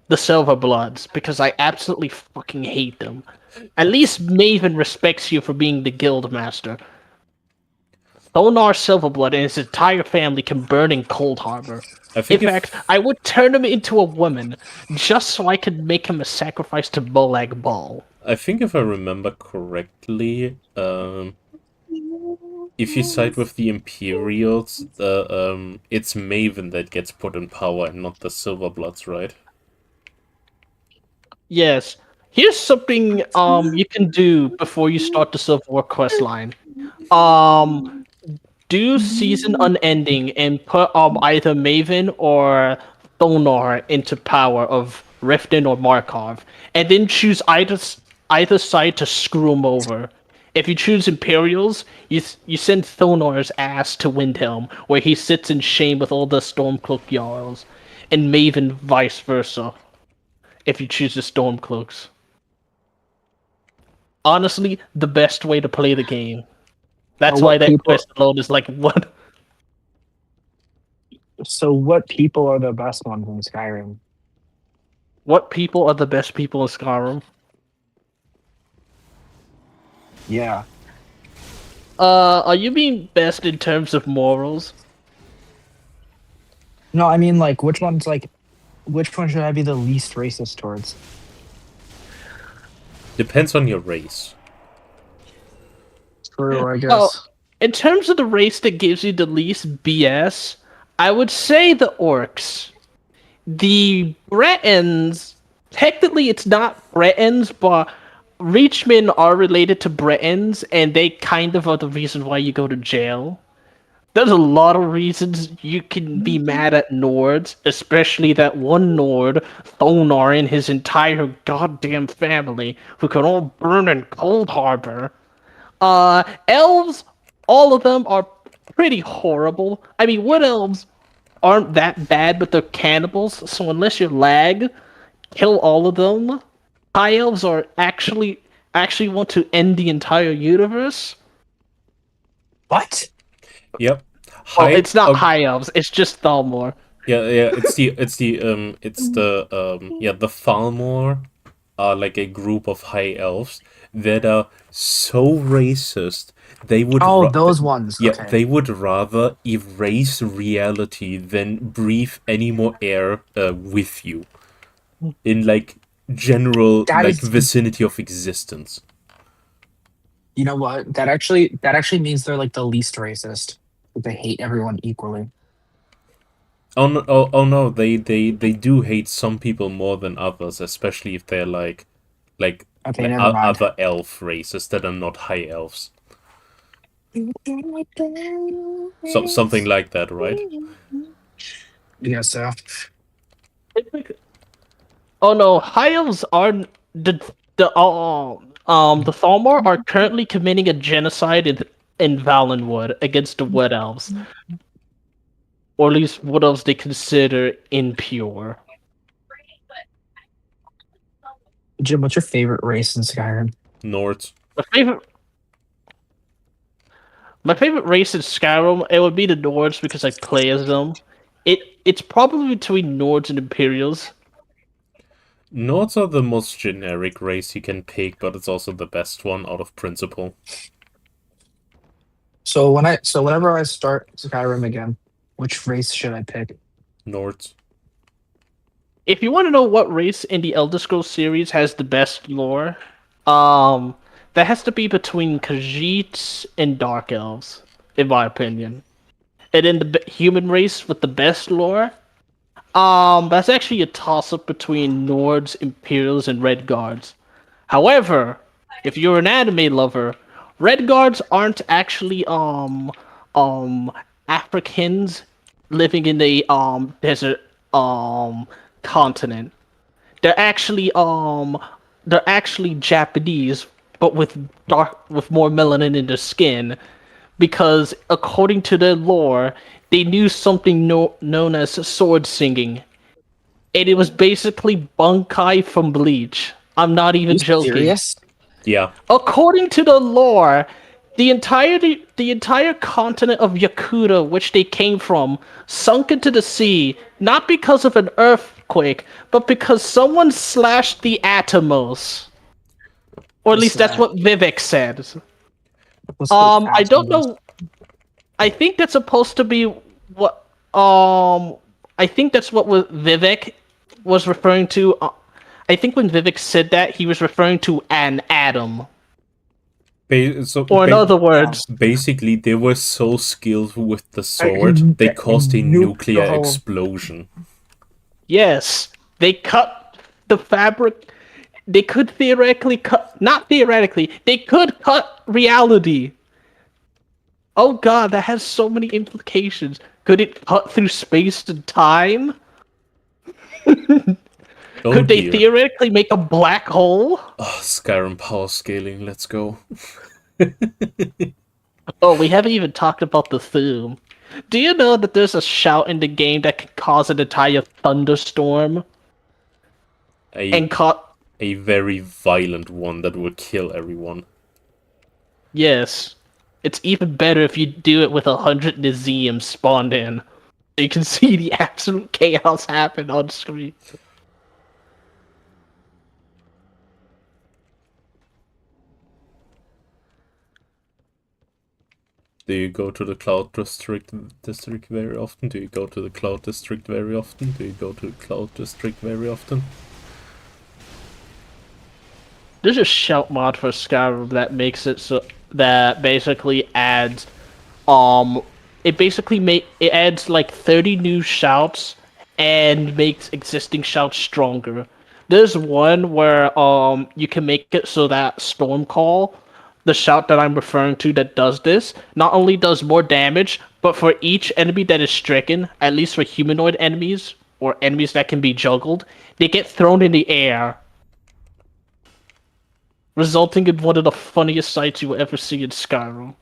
the Silverbloods because I absolutely fucking hate them. At least Maven respects you for being the guild master. Thonar Silverblood and his entire family can burn in Cold Harbor. In fact, I would turn him into a woman just so I could make him a sacrifice to Molag Bal. I think if I remember correctly, if you side with the Imperials, it's Maven that gets put in power and not the Silverbloods, right? Yes. Here's something you can do before you start the Civil War quest line. Do season unending and put either Maven or Thonar into power of Riften or Markov, and then choose either side to screw them over. If you choose Imperials, you send Thonar's ass to Windhelm, where he sits in shame with all the Stormcloak Jarls, and Maven vice versa. If you choose the Stormcloaks. Honestly, the best way to play the game. That's why that quest alone is like what? So what people are the best ones in Skyrim? What people are the best people in Skyrim? Yeah. Are you being best in terms of morals? No, I mean like which one should I be the least racist towards? Depends on your race. True, I guess. Well, in terms of the race that gives you the least BS, I would say the orcs. The Bretons, technically it's not Bretons, but Reachmen are related to Bretons, and they kind of are the reason why you go to jail. There's a lot of reasons you can be mad at Nords, especially that one Nord, Thonar, and his entire goddamn family, who can all burn in Cold Harbor. Elves, all of them are pretty horrible. I mean, wood elves aren't that bad, but they're cannibals, so unless you're lag, kill all of them. High elves are actually want to end the entire universe. What? Yep. Well, it's not high elves, it's just Thalmor. Yeah, it's the Thalmor are like a group of high elves that are so racist. They would those ones. Yeah, Okay. they would rather erase reality than breathe any more air with you in like general vicinity of existence. You know what? That actually means they're like the least racist. They hate everyone equally. Oh no! They do hate some people more than others, especially if they're like other elf races that are not high elves. So something like that, right? Yeah, so. Oh no, high elves are the Thalmor are currently committing a genocide in Valenwood against the Wood Elves. Or at least Wood Elves they consider impure. Jim, what's your favorite race in Skyrim? Nords. My favorite race in Skyrim, it would be the Nords because I play as them. It's probably between Nords and Imperials. Nords are the most generic race you can pick, but it's also the best one out of principle. So whenever I start Skyrim again, which race should I pick? Nords. If you want to know what race in the Elder Scrolls series has the best lore, that has to be between Khajiits and Dark Elves, in my opinion. And then the human race with the best lore, that's actually a toss-up between Nords, Imperials, and Red Guards. However, if you're an anime lover, Red Guards aren't actually Africans living in the desert continent. They're actually Japanese, but with more melanin in their skin, because according to their lore, they knew something known as sword singing, and it was basically Bunkai from Bleach. I'm not even joking. Serious? Yeah. According to the lore, the entire continent of Yakuta, which they came from, sunk into the sea, not because of an earthquake, but because someone slashed the Atomos. Or at least that's what Vivek said. I don't know. I think that's supposed to be what. I think that's what Vivek was referring to. I think when Vivek said that, he was referring to an atom. Or in other words, basically, they were so skilled with the sword, they caused a nuclear explosion. yes, they cut the fabric. They could theoretically cut, not theoretically, they could cut reality. Oh god, that has so many implications. Could it cut through space and time? Oh, Could they dear. theoretically make a black hole? Oh, Skyrim power scaling, let's go. Oh, we haven't even talked about the theme. Do you know that there's a shout in the game that can cause an entire thunderstorm? A very violent one that will kill everyone. Yes. It's even better if you do it with 100 Nazeem spawned in. You can see the absolute chaos happen on screen. Do you go to the Cloud District very often? Do you go to the Cloud District very often? Do you go to the Cloud District very often? There's a shout mod for Skyrim that makes it so that basically adds it adds like 30 new shouts and makes existing shouts stronger. There's one where you can make it so that Stormcall, the shout that I'm referring to that does this, not only does more damage, but for each enemy that is stricken, at least for humanoid enemies or enemies that can be juggled, they get thrown in the air, resulting in one of the funniest sights you will ever see in Skyrim.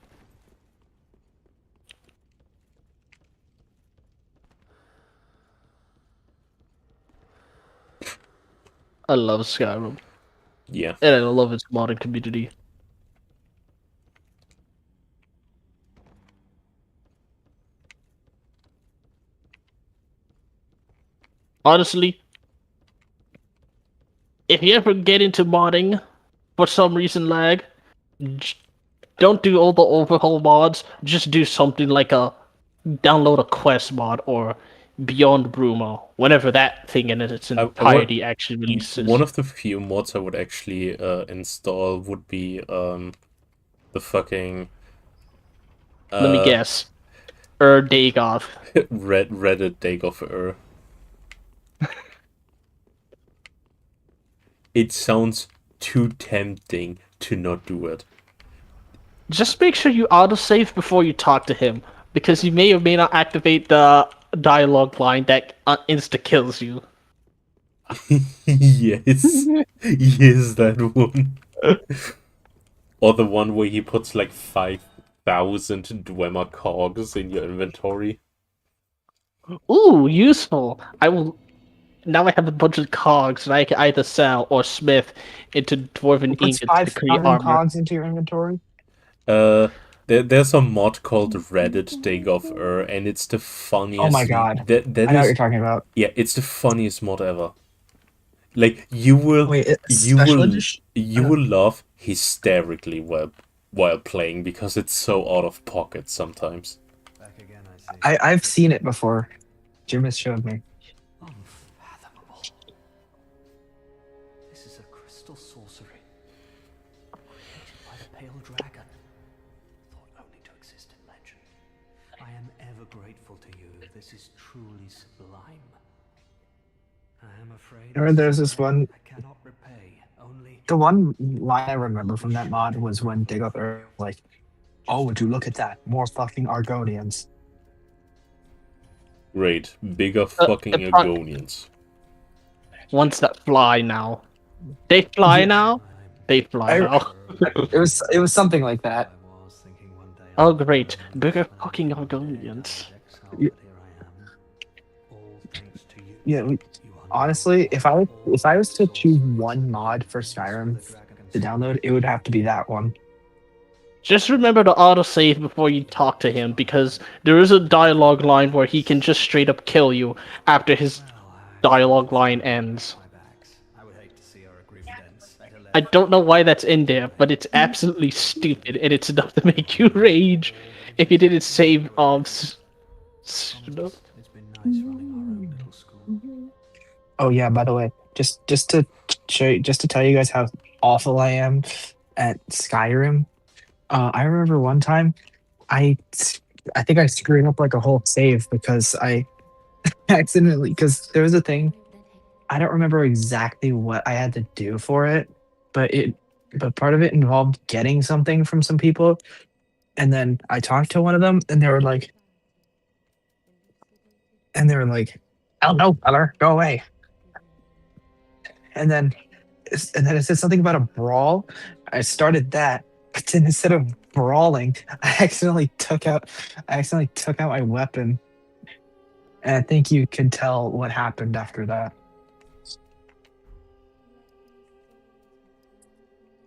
I love Skyrim. Yeah. And I love its modding community. Honestly, if you ever get into modding, for some reason lag, don't do all the overhaul mods, just do something like download a quest mod or Beyond Bruma, whenever that thing in its entirety actually releases. One of the few mods I would actually install would be the fucking... Let me guess. Dagoth. Reddit Dagoth. It sounds too tempting to not do it. Just make sure you autosave before you talk to him, because he may or may not activate the dialogue line that insta-kills you. Yes. Yes, that one. Or the one where he puts like 5,000 Dwemer cogs in your inventory. Ooh, useful. Now I have a bunch of cogs that I can either sell or smith into dwarven ingots to create armor. Cogs into your inventory? There's a mod called Reddit Dagoth, and it's the funniest. Oh my god! I know what you're talking about. Yeah, it's the funniest mod ever. Like you will laugh hysterically while playing because it's so out of pocket sometimes. I've seen it before. Jim has showed me. Unfathomable. This is a crystal sorcery. Created by the Pale Dragon. Thought only to exist in legend. I am ever grateful to you. This is truly sublime. I am afraid There's this one. I cannot repay. Only The one line I remember from that mod was when Dagoth was like, "Oh, would you look at that? More fucking Argonians." Great, bigger fucking Argonians. Ones that fly now. They fly now. They fly now. It was something like that. Oh great, bigger fucking Argonians. Yeah. Honestly, if I was to choose one mod for Skyrim to download, it would have to be that one. Just remember to autosave before you talk to him, because there is a dialogue line where he can just straight up kill you after his dialogue line ends. I don't know why that's in there, but it's absolutely stupid, and it's enough to make you rage if you didn't save Oh yeah, by the way, just to show you, just to tell you guys how awful I am at Skyrim. I remember one time, I I think I screwed up like a whole save because I accidentally, because there was a thing, I don't remember exactly what I had to do for it, but part of it involved getting something from some people, and then I talked to one of them, and they were like, "Oh no, brother, go away." And then it said something about a brawl. I started that, but then instead of brawling, I accidentally took out my weapon, and I think you can tell what happened after that.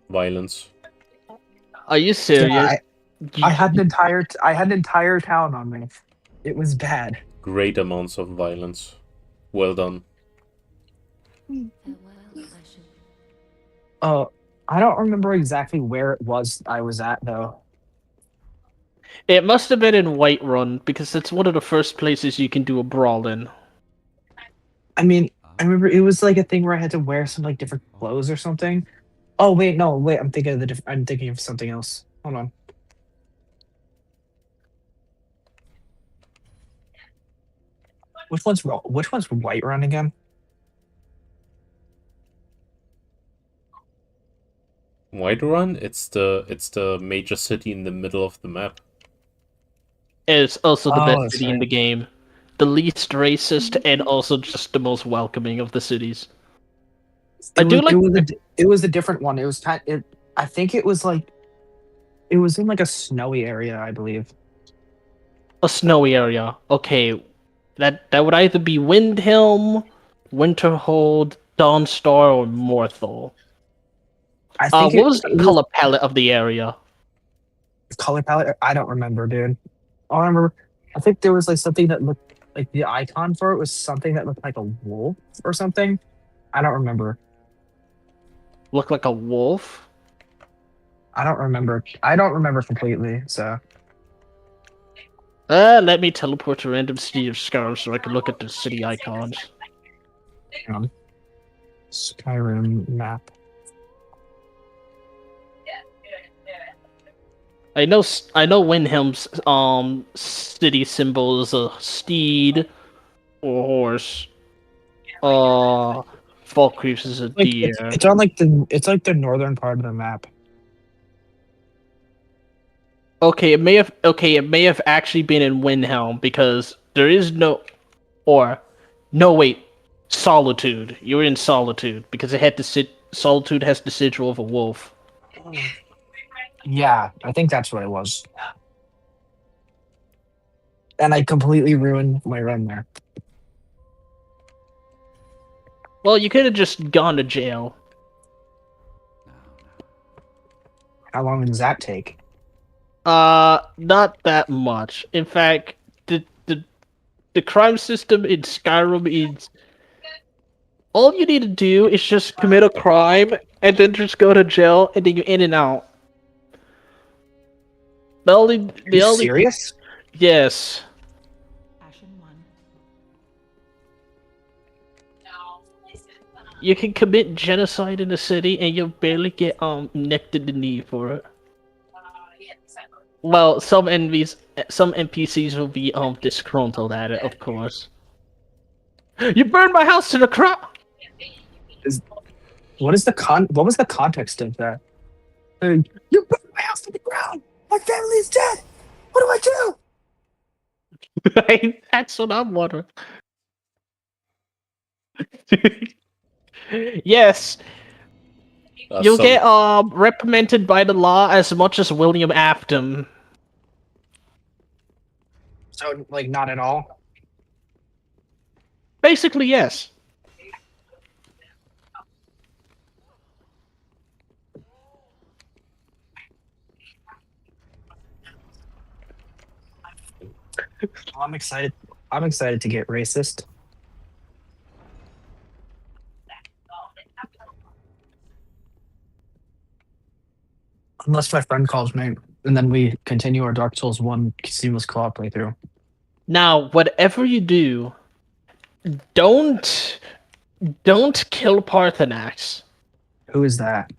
Violence. Are you serious? Yeah, I had an entire town on me. It was bad. Great amounts of violence. Well done. I don't remember exactly where it was I was at though. It must have been in Whiterun because it's one of the first places you can do a brawl in. I mean, I remember it was like a thing where I had to wear some like different clothes or something. Oh wait, no, wait, I'm thinking of something else. Hold on. Which one's Whiterun again? Whiterun? It's the major city in the middle of the map. It's also the Oh, best that's city in right. the game. The least racist and also just the most welcoming of the cities. I do like It was a different one. It was I think it was like it was in like a snowy area, I believe. a snowy area. Okay, that would either be Windhelm, Winterhold, Dawnstar, or Morthal. I think What was the color palette of the area? color palette. I don't remember, dude. All I remember, I think there was like something that looked like the icon for it was something that looked like a wolf or something. I don't remember. Look like a wolf? I don't remember. I don't remember completely. So Let me teleport to random city of Skyrim so I can look at the city icons. hang on. Skyrim map. I know Windhelm's city symbol is a steed or a horse. Falkreath is a Like, deer. it's on like the northern part of the map. Okay, it may have actually been in Windhelm because there is no wait, Solitude. You were in Solitude because it had Solitude has the sigil of a wolf. Yeah, I think that's what it was. And I completely ruined my run there. Well, you could have just gone to jail. How long does that take? Not that much. In fact, the crime system in Skyrim is all you need to do is just commit a crime and then just go to jail and then you're in and out. Are you serious? Yes. You can commit genocide in the city and you'll barely get necked in the knee for it. Well, some NPCs will be disgruntled at it, of course. You burned my house to the ground. What was the context of that? You burned my house to the ground. My family is dead. What do I do? That's what I'm wondering. Yes. You'll get reprimanded by the law as much as William Afton. So, like, not at all? Basically, yes. I'm excited. I'm excited to get racist. Unless my friend calls me, and then we continue our Dark Souls 1 seamless co-op playthrough. Now, whatever you do, don't kill Parthenax. Who is that?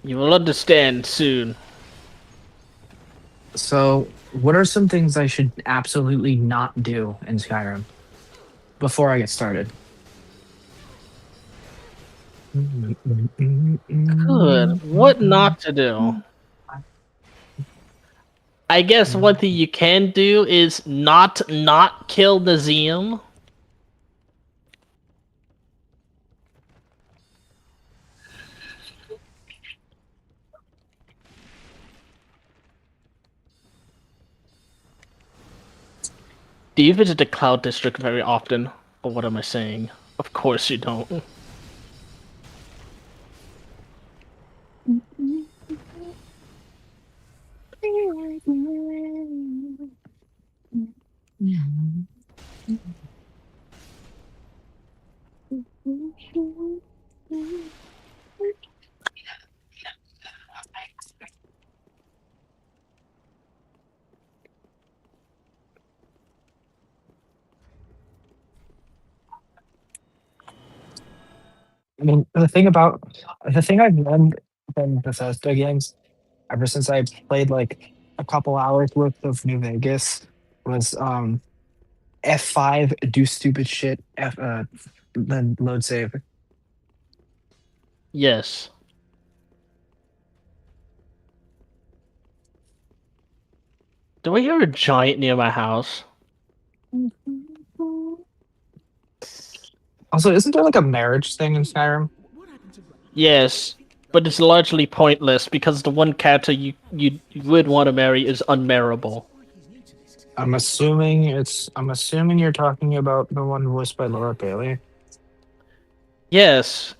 You will understand soon. So, what are some things I should absolutely not do in Skyrim before I get started? Good. What not to do? I guess one thing you can do is not kill Nazeem. Do you visit the Cloud District very often? Or what am I saying? Of course you don't. I mean, the thing I've learned from Bethesda games ever since I played like a couple hours worth of New Vegas was F5, do stupid shit, then load save. Yes. Do I hear a giant near my house? Also, isn't there like a marriage thing in Skyrim? Yes, but it's largely pointless because the one character you would want to marry is unmarriable. I'm assuming you're talking about the one voiced by Laura Bailey. Yes.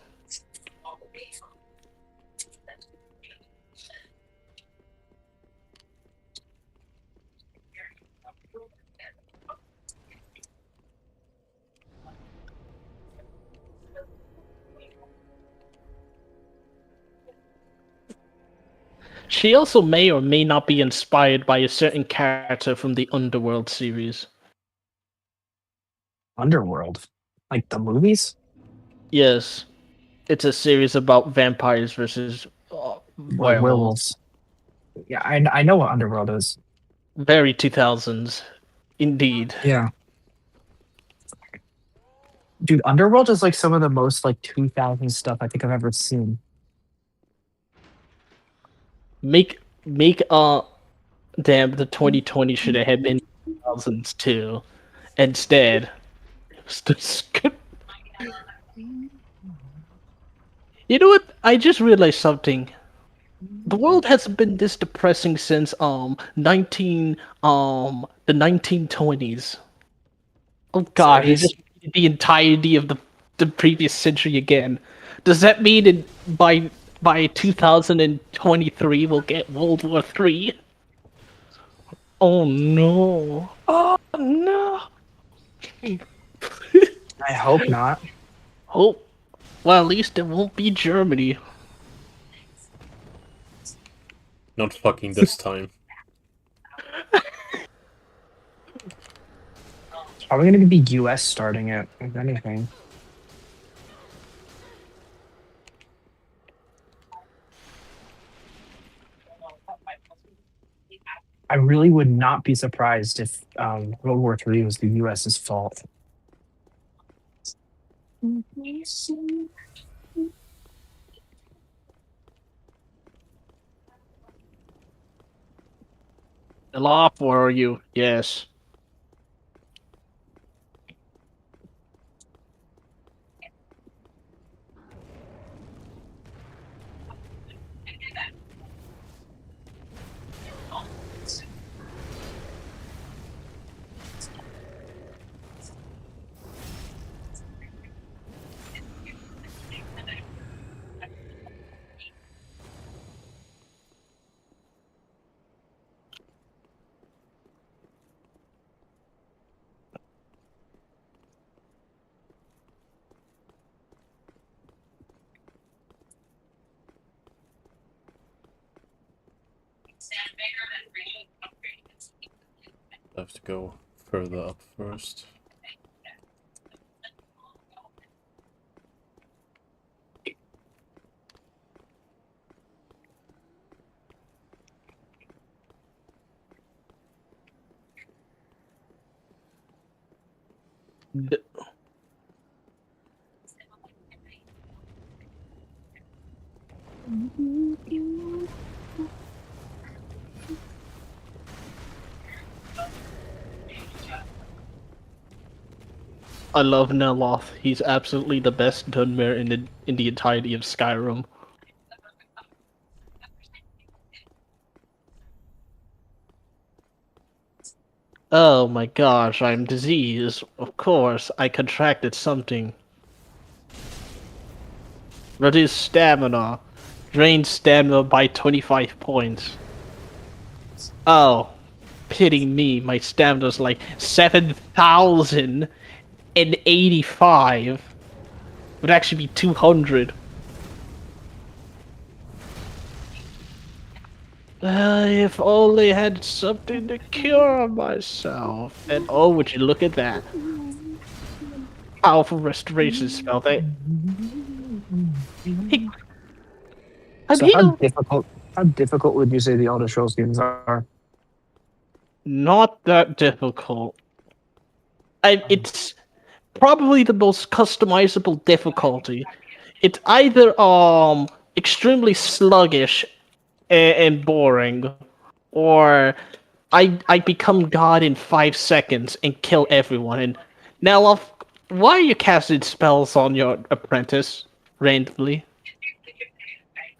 She also may or may not be inspired by a certain character from the Underworld series. Underworld, like the movies. Yes, it's a series about vampires versus Like werewolves. werewolves. Yeah, I know what Underworld is. Very 2000s, indeed. Yeah. Dude, Underworld is like some of the most like 2000 stuff I think I've ever seen. Make damn, the 2020 should have been 2000s too. Instead, you know what? I just realized something. The world hasn't been this depressing since the 1920s. Oh god, you just repeated the entirety of the previous century again. Does that mean by 2023 we'll get World War III? Oh no. Oh no. I hope not. Oh, well, at least it won't be Germany. Not fucking this time. Probably gonna be US starting it, if anything. I really would not be surprised if World War III was the US's fault. Still off, where are you? Yes. I have to go further up first. D- I love Neloth. He's absolutely the best Dunmer in the entirety of Skyrim. Oh my gosh, I'm diseased. Of course, I contracted something. Reduce stamina. Drain stamina by 25 points. Oh, pity me. My stamina's like 7,085. Would actually be 200. If only I had something to cure myself. And oh, would you look at that. Powerful restoration spell. I'm So how difficult would you say the Elder Scrolls games are? Not that difficult. It's probably the most customizable difficulty. It's either extremely sluggish and boring, or I become God in 5 seconds and kill everyone. And now, why are you casting spells on your apprentice randomly?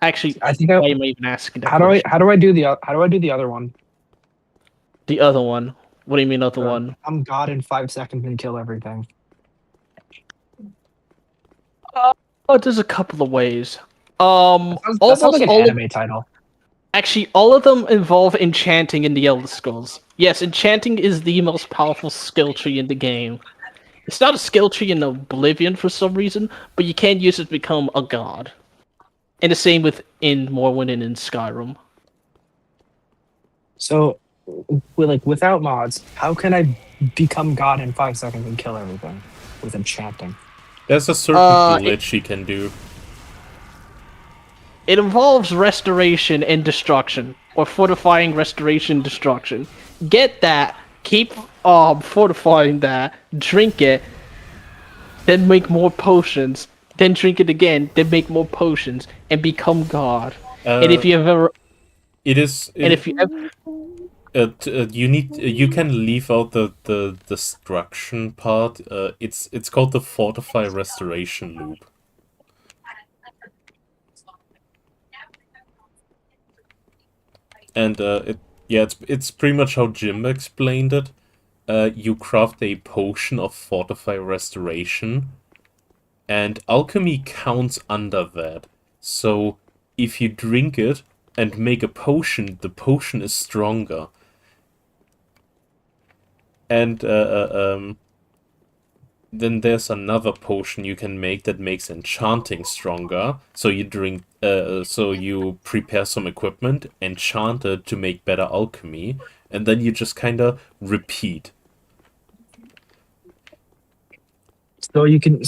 Actually, I think why am I even asking that how do I do the other one? The other one? What do you mean other one? I'm God in 5 seconds and kill everything. Oh, there's a couple of ways. That sounds like an anime title. Actually, all of them involve enchanting in the Elder Scrolls. Yes, enchanting is the most powerful skill tree in the game. It's not a skill tree in Oblivion for some reason, but you can use it to become a god. And the same in Morrowind and in Skyrim. So, without mods, how can I become God in 5 seconds and kill everything with enchanting? There's a certain glitch you can do. It involves restoration and destruction, or fortifying, restoration, destruction. Get that, keep fortifying that, drink it, then make more potions, then drink it again, then make more potions, and become God. And if you have ever, you can leave out the destruction part. It's called the fortify restoration loop. And it's pretty much how Jim explained it. You craft a potion of fortify restoration, and alchemy counts under that. So if you drink it and make a potion, the potion is stronger. And then there's another potion you can make that makes enchanting stronger. So you drink, so you prepare some equipment, enchant it to make better alchemy, and then you just kind of repeat. So you can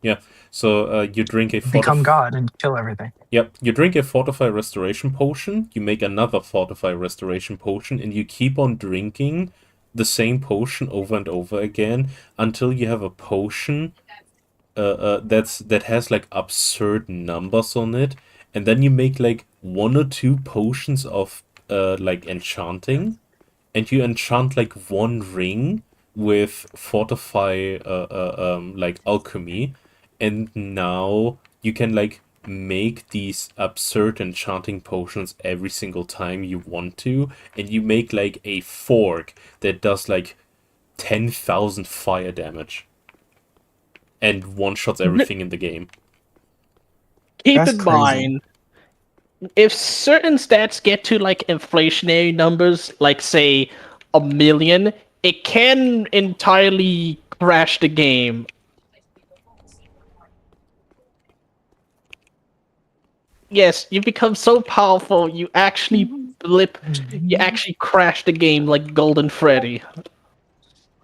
Yeah. So you drink a become God and kill everything. Yep, you drink a Fortify Restoration Potion, you make another Fortify Restoration Potion, and you keep on drinking the same potion over and over again until you have a potion that has like absurd numbers on it, and then you make like 1 or 2 potions of like enchanting, and you enchant like 1 ring with Fortify like alchemy, and now you can like make these absurd enchanting potions every single time you want to, and you make like a fork that does like 10,000 fire damage and one-shots everything in the game. Keep in mind, if certain stats get to like inflationary numbers, like say 1 million, it can entirely crash the game. Yes, you become so powerful, you actually crash the game like Golden Freddy.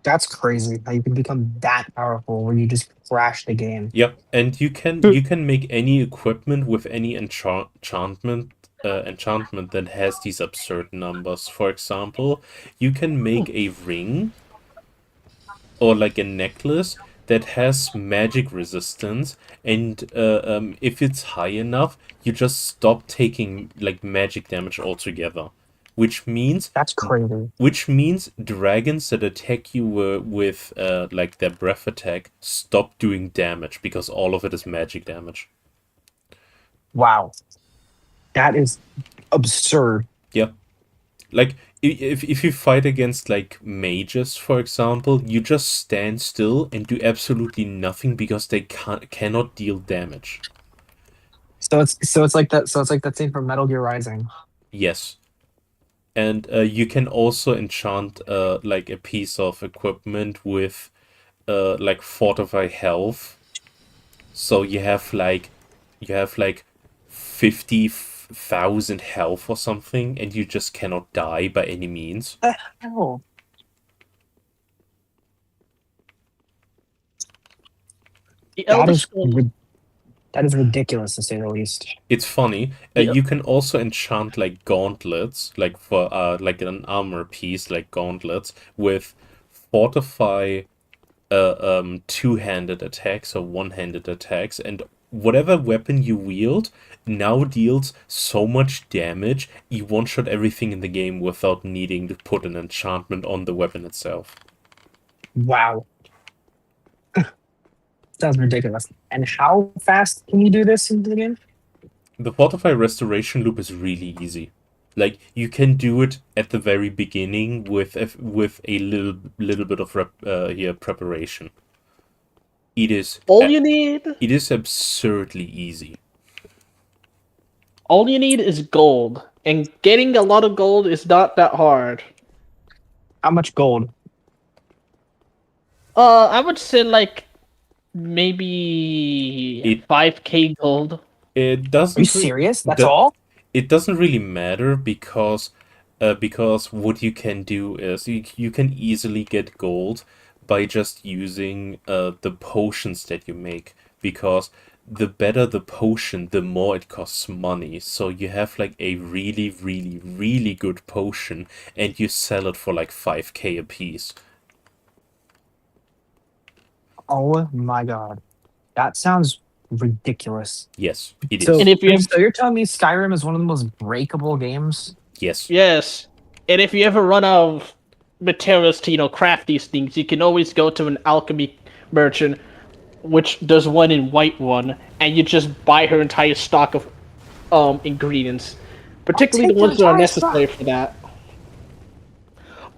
That's crazy. How you can become that powerful when you just crash the game. Yep, and you can make any equipment with any enchantment that has these absurd numbers. For example, you can make a ring or like a necklace that has magic resistance, and if it's high enough, you just stop taking like magic damage altogether. Which means That's crazy. Dragons that attack you with like their breath attack stop doing damage because all of it is magic damage. Wow. That is absurd. Yeah. Like, if you fight against, like, mages, for example, you just stand still and do absolutely nothing because they cannot deal damage. So it's like that. So it's like that scene from Metal Gear Rising. Yes. And you can also enchant, like, a piece of equipment with, like, Fortify Health. So you have, like, 50,000 health or something, and you just cannot die by any means. Oh. That is ridiculous, to say the least. It's funny. You can also enchant like gauntlets, like for like an armor piece, like gauntlets with fortify, two-handed attacks or one-handed attacks, and whatever weapon you wield now deals so much damage you one-shot everything in the game without needing to put an enchantment on the weapon itself. Wow. Sounds ridiculous. And how fast can you do this in the game? The Fortify Restoration loop is really easy. Like, you can do it at the very beginning with a little bit of preparation. It is you need. It is absurdly easy. All you need is gold, and getting a lot of gold is not that hard. How much gold? I would say like maybe 5k gold. It doesn't. Are you serious? That's all? It doesn't really matter because what you can do is you can easily get gold by just using the potions that you make, because the better the potion, the more it costs money. So you have like a really, really, really good potion, and you sell it for like 5k a piece. Oh my god. That sounds ridiculous. Yes, it So, is. And if you have- so you're telling me Skyrim is one of the most breakable games? Yes. Yes, and if you ever run out of materials to craft these things, you can always go to an alchemy merchant, which does one in Whiterun, and you just buy her entire stock of ingredients, particularly the ones that are necessary for that.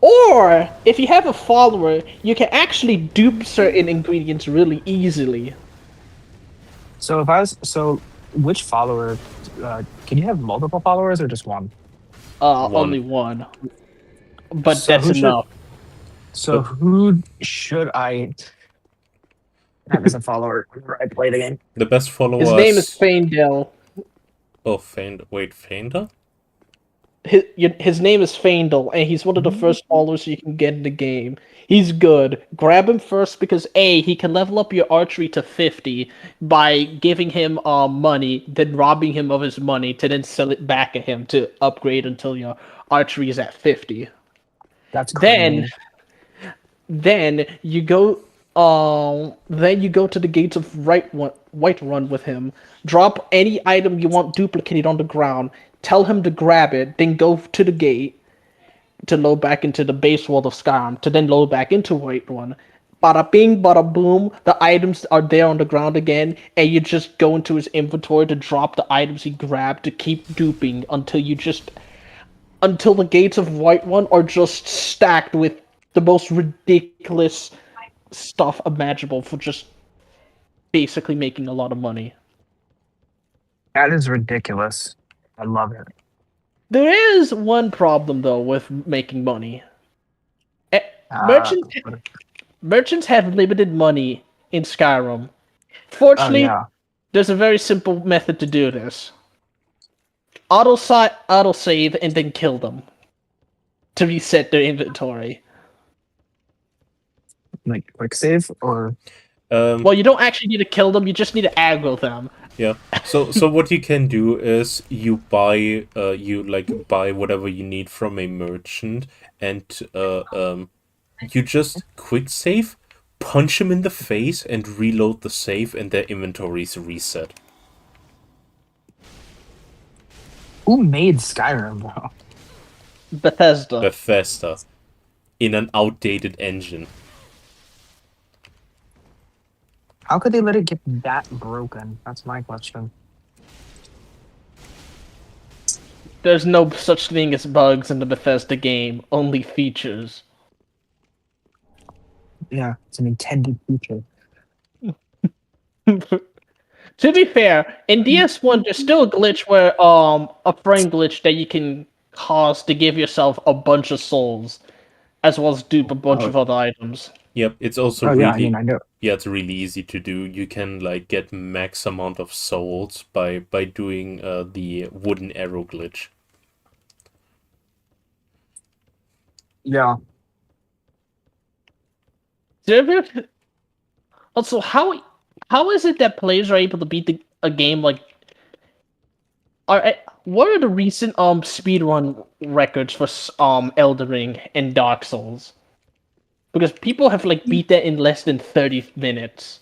Or if you have a follower, you can actually dupe certain ingredients really easily. So which follower? Can you have multiple followers or just one? Only one. But So that's who should- enough. So who should I have as a follower whenever I play the game? The best follower. His name is Faendel. Oh, Faendel? His name is Faendel, and he's one of the first followers you can get in the game. He's good. Grab him first because A, he can level up your archery to 50 by giving him money, then robbing him of his money to then sell it back at him to upgrade until your archery is at 50. That's crazy. Then you go to the gates of Whiterun with him. Drop any item you want duplicated on the ground. Tell him to grab it. Then go to the gate to load back into the base world of Skyrim. To then load back into Whiterun. Bada bing, bada boom. The items are there on the ground again, and you just go into his inventory to drop the items he grabbed to keep duping until the gates of Whiterun are just stacked with the most ridiculous stuff imaginable for just basically making a lot of money. That is ridiculous. I love it. There is one problem though with making money. Merchants have limited money in Skyrim. Fortunately, there's a very simple method to do this. Autosave and then kill them to reset their inventory. Like quick save or Well, you don't actually need to kill them, you just need to aggro them. Yeah. So what you can do is you buy whatever you need from a merchant, and you just quick save punch him in the face and reload the save, and their inventories reset. Who made Skyrim, bro? Bethesda. Bethesda. In an outdated engine. How could they let it get that broken? That's my question. There's no such thing as bugs in the Bethesda game, only features. Yeah, it's an intended feature. To be fair, in DS1 there's still a glitch where a frame glitch that you can cause to give yourself a bunch of souls, as well as dupe a bunch of other items. Yep, it's also Oh really yeah, I mean I know. yeah, it's really easy to do. You can like get max amount of souls by doing the wooden arrow glitch. Yeah. Also, how is it that players are able to beat a game like? What are the recent speedrun records for Elden Ring and Dark Souls? Because people have like beat that in less than 30 minutes.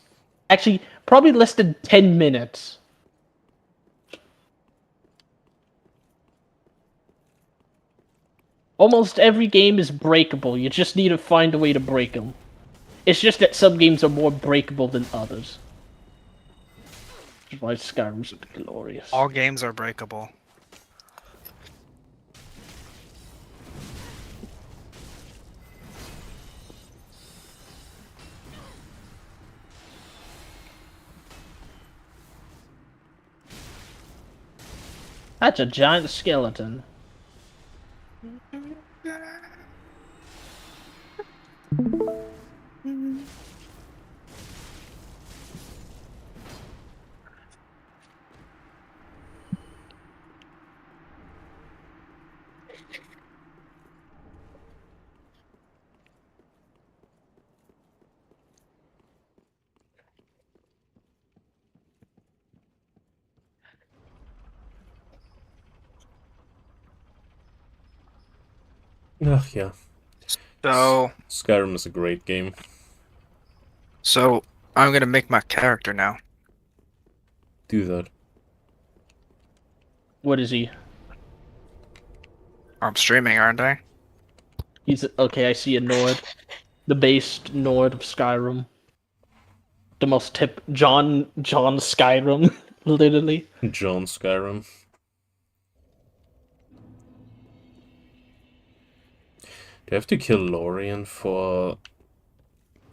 Actually, probably less than 10 minutes. Almost every game is breakable. You just need to find a way to break them. It's just that some games are more breakable than others. Which is why Skyrim's glorious. All games are breakable. That's a giant skeleton. Ugh, yeah. So Skyrim is a great game. So I'm gonna make my character now. Do that. What is he? I'm streaming, aren't I? He's okay. I see a Nord, the based Nord of Skyrim. The most John Skyrim, literally. John Skyrim. Do I have to kill Lorien for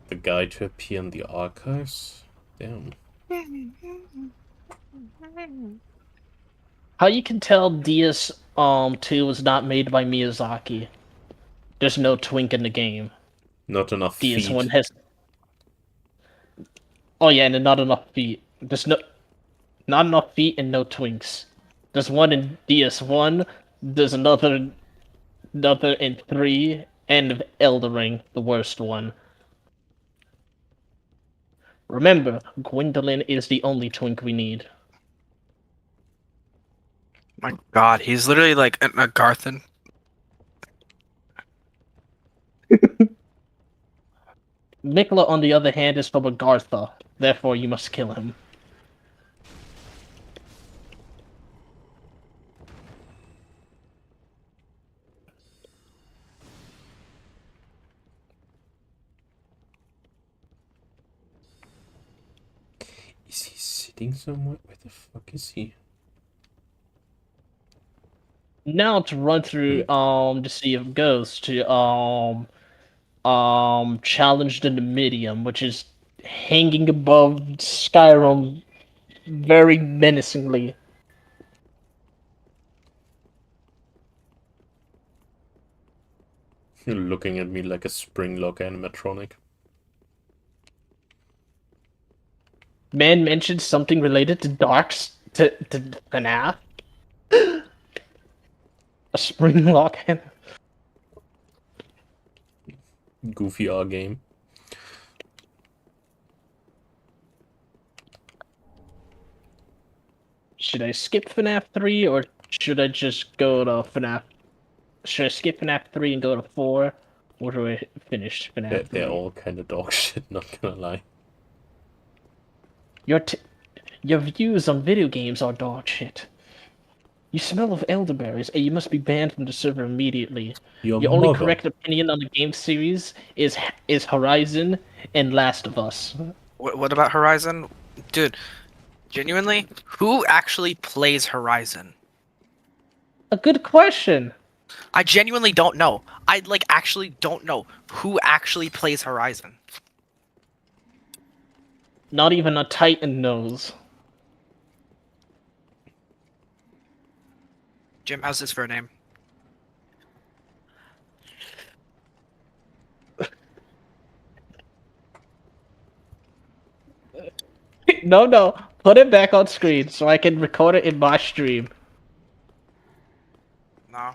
the guy to appear in the archives? Damn. How you can tell DS 2 was not made by Miyazaki? There's no twink in the game. Not enough DS feet. 1 has. Oh yeah, and not enough feet. There's not enough feet and no twinks. There's one in DS1. There's another in 3, and Elden Ring, the worst one. Remember, Gwendolyn is the only twink we need. My God, he's literally like a Garthan. Mikla, on the other hand, is from Agartha. Therefore, you must kill him. Is he sitting somewhere? Where the fuck is he? Now to run through to see if it goes to challenged in the medium, which is hanging above Skyrim very menacingly. You're looking at me like a Springlock animatronic. Man mentioned something related to to FNAF. A Springlock and Goofy R game. should I skip FNAF 3 or should I just go to FNAF? Should I skip FNAF 3 and go to 4? Where do I finish FNAF They're 3? all kind of dog shit, not gonna lie. Your views on video games are dog shit. You smell of elderberries, and you must be banned from the server immediately. Your only mother. correct opinion on the game series is Horizon and Last of Us. What about Horizon? Dude, genuinely, who actually plays Horizon? A good question. I genuinely don't know. I actually don't know who actually plays Horizon. Not even a Titan knows. Jim, how's this for a name? No. Put it back on screen so I can record it in my stream. No.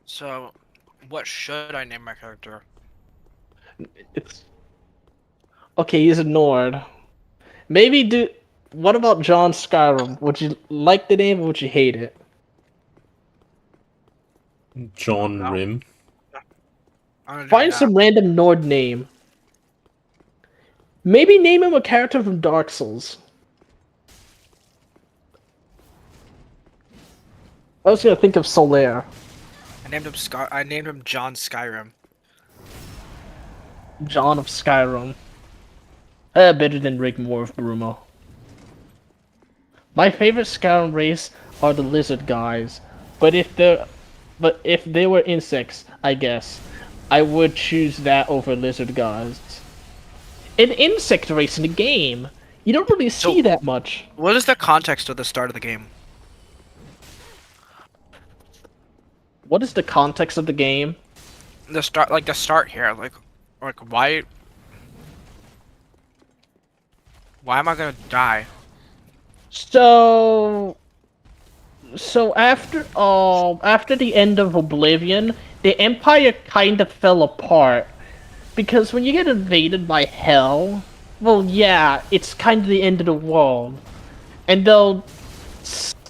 So, what should I name my character? It's okay. He's a Nord. Maybe do. What about John Skyrim? Would you like the name or would you hate it? John Rim. Find some random Nord name. Maybe name him a character from Dark Souls. I was gonna think of Solaire. I named him John Skyrim. John of Skyrim. Better than Rigmor of Bruma. My favorite Skyrim race are the lizard guys, but if they were insects, I guess I would choose that over lizard guys. An insect race in the game. You don't really see that much. What is the context of the start of the game? What is the context of the game? The start here, like why am I gonna die? So after the end of Oblivion, the Empire kind of fell apart. Because when you get invaded by Hell, well, yeah, it's kind of the end of the world. And though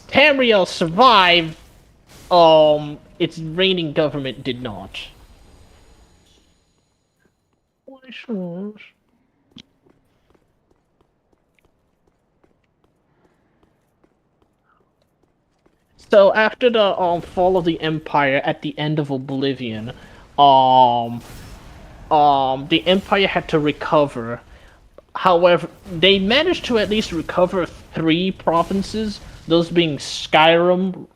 Tamriel survived, its reigning government did not. So after the fall of the Empire at the end of Oblivion, the Empire had to recover. However, they managed to at least recover 3 provinces, those being Skyrim,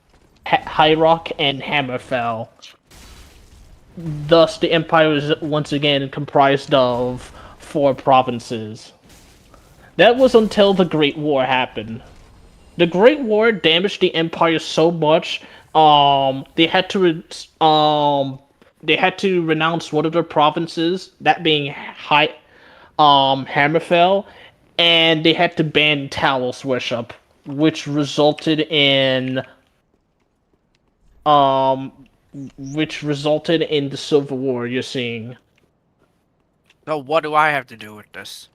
High Rock, and Hammerfell. Thus, the Empire was once again comprised of 4 provinces. That was until the Great War happened. The Great War damaged the Empire so much, they had to renounce one of their provinces, that being Hammerfell, and they had to ban Talos worship, which resulted in the Civil War you're seeing. So what do I have to do with this?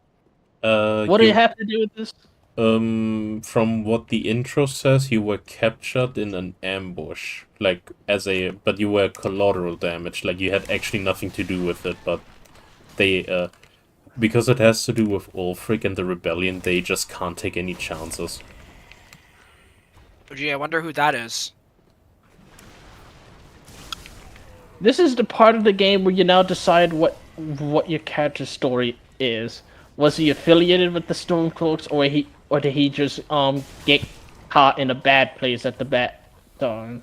What do you have to do with this? From what the intro says, you were captured in an ambush, but you were collateral damage, like you had actually nothing to do with it, but they, because it has to do with Ulfric and the rebellion, they just can't take any chances. Gee, I wonder who that is. This is the part of the game where you now decide what your character's story is. Was he affiliated with the Stormcloaks, or did he just get caught in a bad place at the bad time?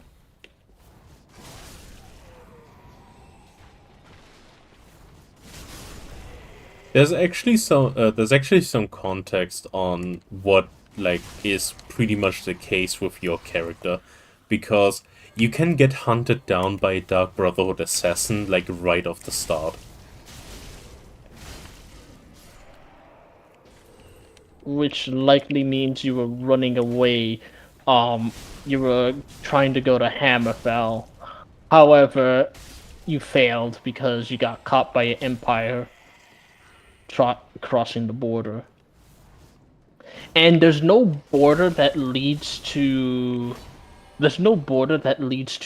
There's actually some context on what is pretty much the case with your character, because you can get hunted down by a Dark Brotherhood assassin right off the start. Which likely means you were running away. You were trying to go to Hammerfell. However, you failed because you got caught by an Empire crossing the border. And there's no border that leads to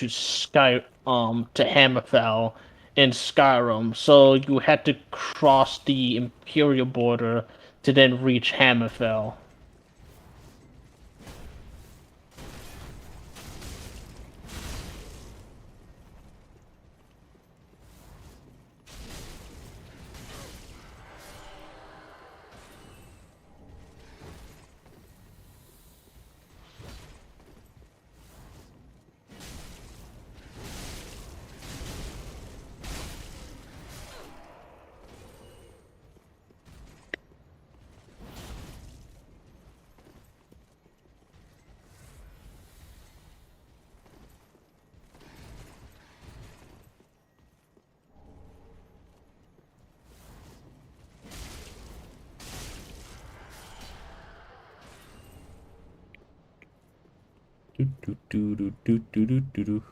Sky to Hammerfell in Skyrim, so you had to cross the Imperial border to then reach Hammerfell. Do, do, do, do, do, do, do, do, do.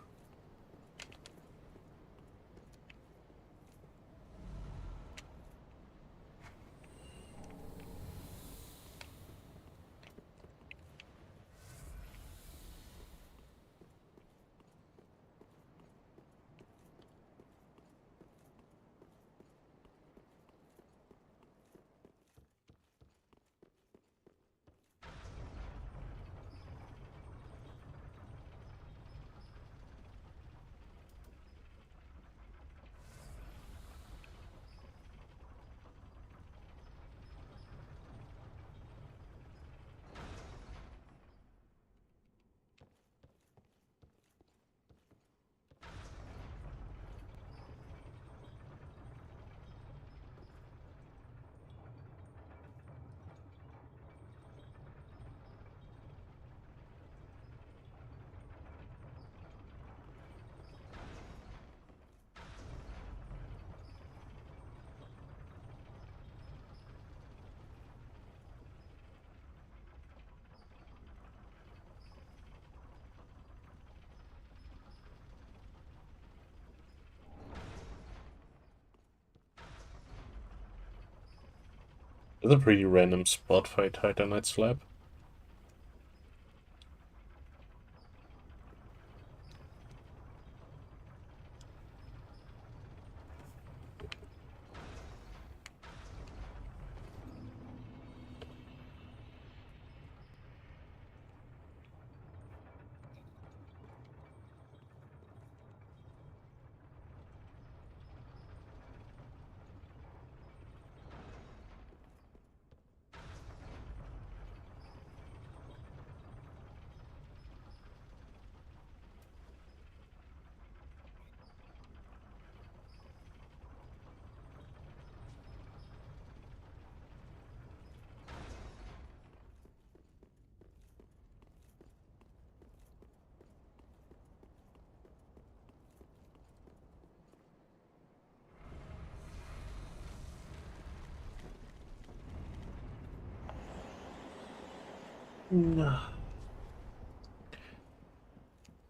It's a pretty random spot for a Titanite slab.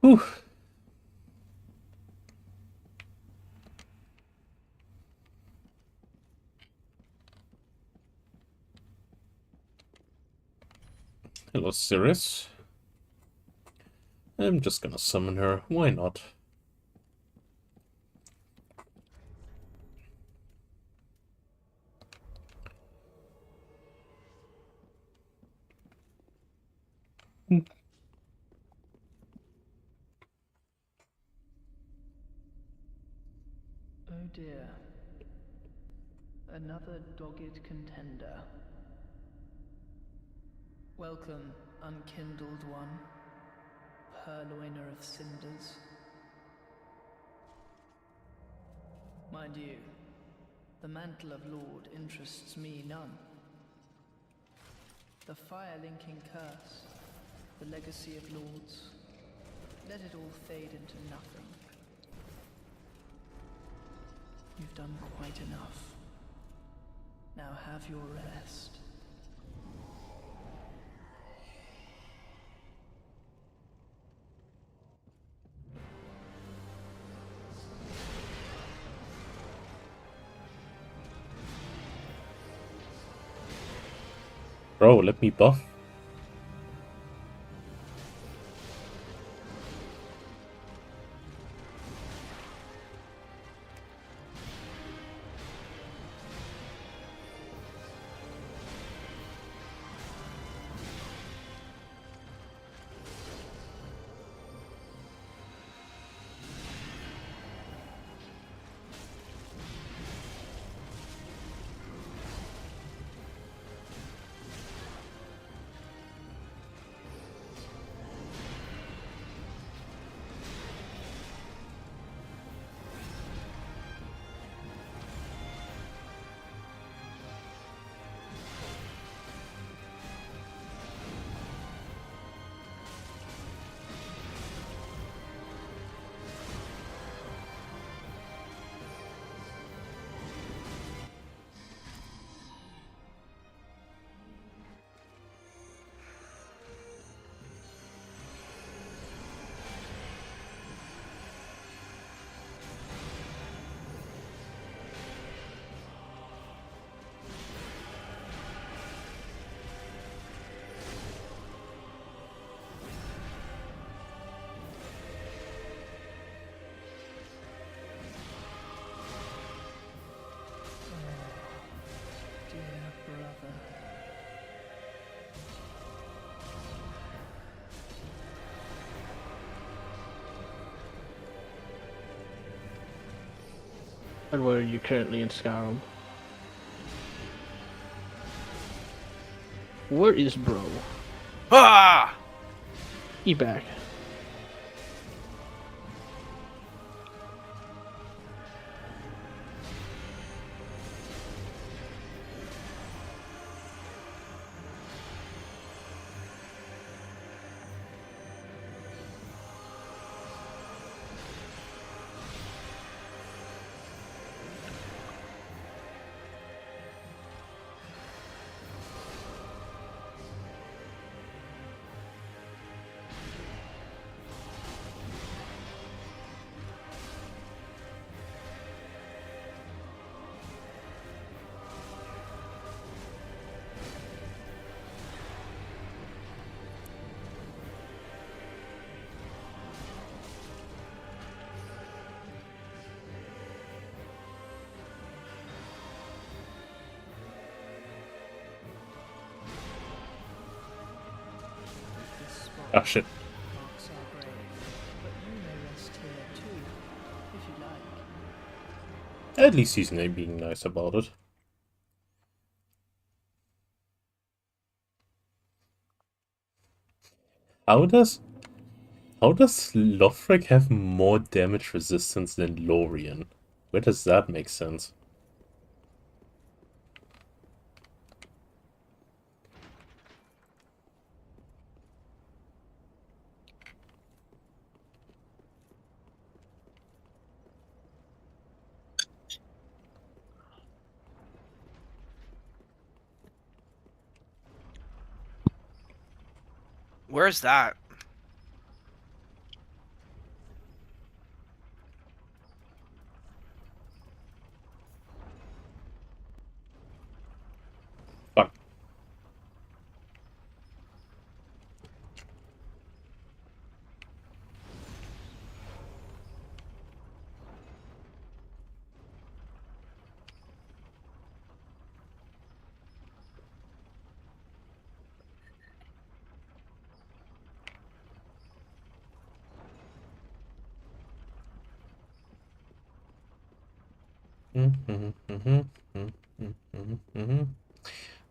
Whew. Hello, Cirrus. I'm just gonna summon her. Why not? Oh dear. Another dogged contender. Welcome, unkindled one, purloiner of cinders. Mind you, the mantle of Lord interests me none. The fire-linking curse, the legacy of lords, let it all fade into nothing. You've done quite enough. Now have your rest. Bro, let me buff. And where are you currently in Skyrim? Where is bro? Ah! He back. Oh shit. Marks our grave, but you may rest here too, if you like. At least he's being nice about it. How does Lothric have more damage resistance than Lorien? Where does that make sense? Where's that? Fuck.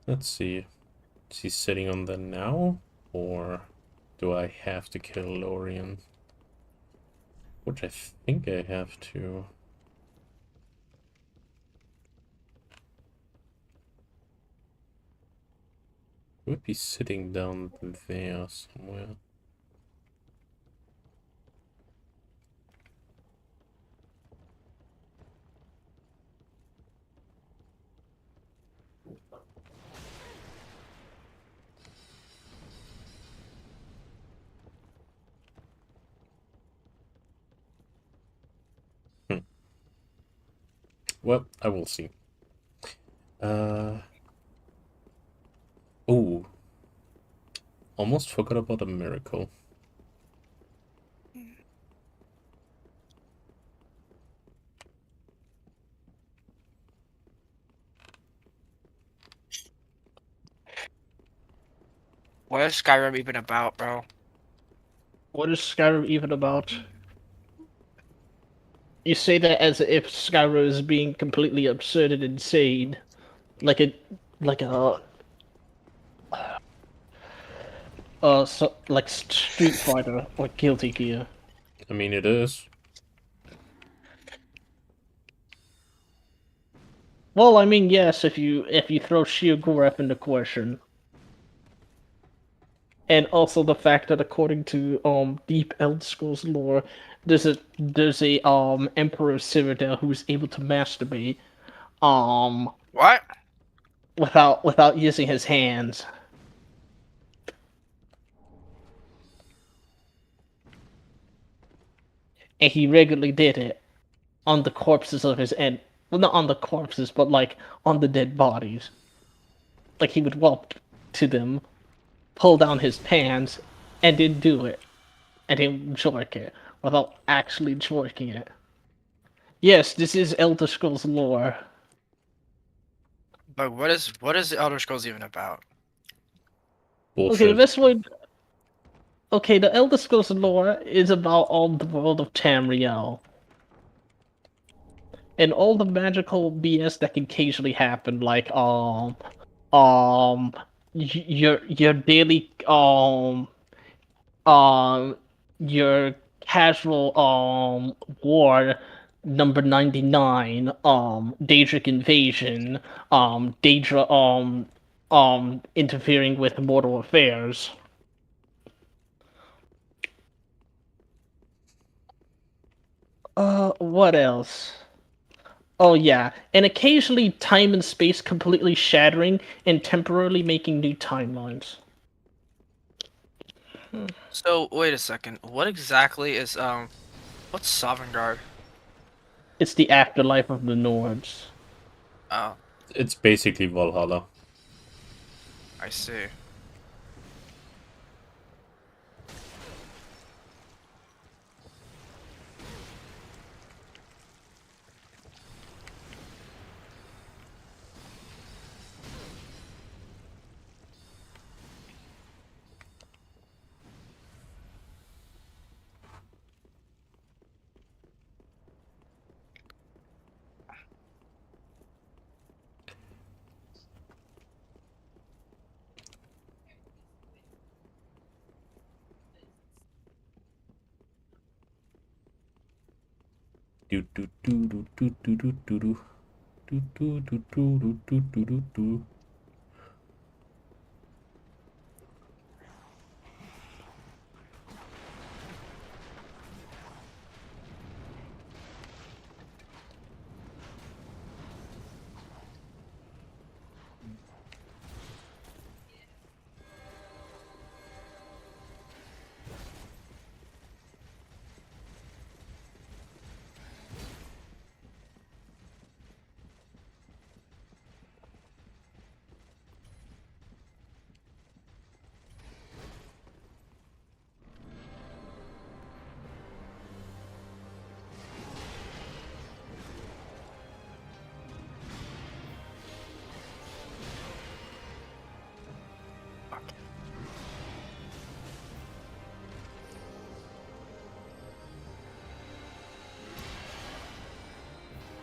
Let's see. Is he sitting on that now? Or do I have to kill Lorien? Which I think I have to. He would be sitting down there somewhere. Well, I will see. Oh. Almost forgot about a miracle. What is Skyrim even about, bro? What is Skyrim even about? You say that as if Skyrim is being completely absurd and insane, like a like Street Fighter or Guilty Gear. I mean, it is. Well, I mean, yes, if you throw Sheogorath into question. And also the fact that according to Deep Elder Scrolls lore, there's a Emperor Cyrodiil who's able to masturbate What? without using his hands. And he regularly did it on the corpses of his well, not on the corpses, but like on the dead bodies. Like he would walk to them, pull down his pants, and then do it. And then jork it, without actually jorking it. Yes, this is Elder Scrolls lore. But what is the Elder Scrolls even about? Bullshit. Okay, the best way... Okay, the Elder Scrolls lore is about the world of Tamriel. and all the magical BS that can occasionally happen, like your daily your casual war number 99 Daedric invasion, Daedra interfering with mortal affairs. What else? Oh yeah, and occasionally time and space completely shattering and temporarily making new timelines. So wait a second. What exactly is what's Sovereign Guard? It's the afterlife of the Nords. Oh, It's basically Valhalla. I see. Do do do do do do do do do do do do do do do do do.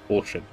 Bullshit.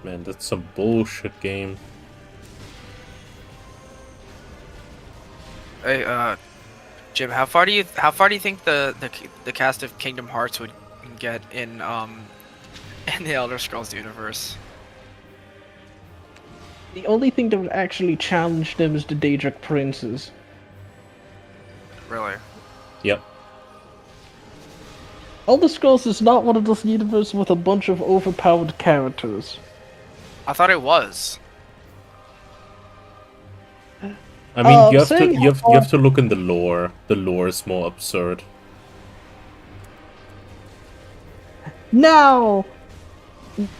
Man, that's some bullshit game. Hey, Jim, how far do you think the cast of Kingdom Hearts would get in the Elder Scrolls universe? The only thing that would actually challenge them is the Daedric princes. Really? Yep. Elder Scrolls is not one of those universes with a bunch of overpowered characters. I thought it was. I mean, you saying have to look in the lore. The lore is more absurd. Now,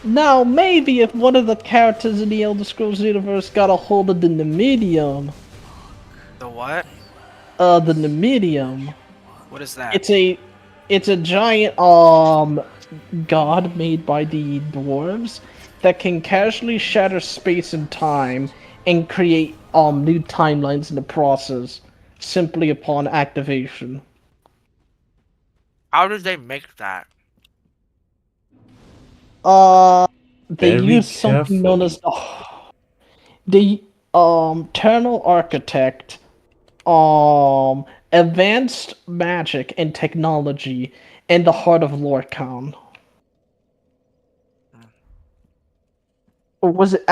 maybe if one of the characters in the Elder Scrolls universe got a hold of the Nemedium. The what? The Nemedium. What is that? It's a giant god made by the dwarves that can casually shatter space and time and create new timelines in the process simply upon activation. How did they make that? They Very use something known as the Eternal Architect, advanced magic and technology, and the Heart of Lorkhan. Or was it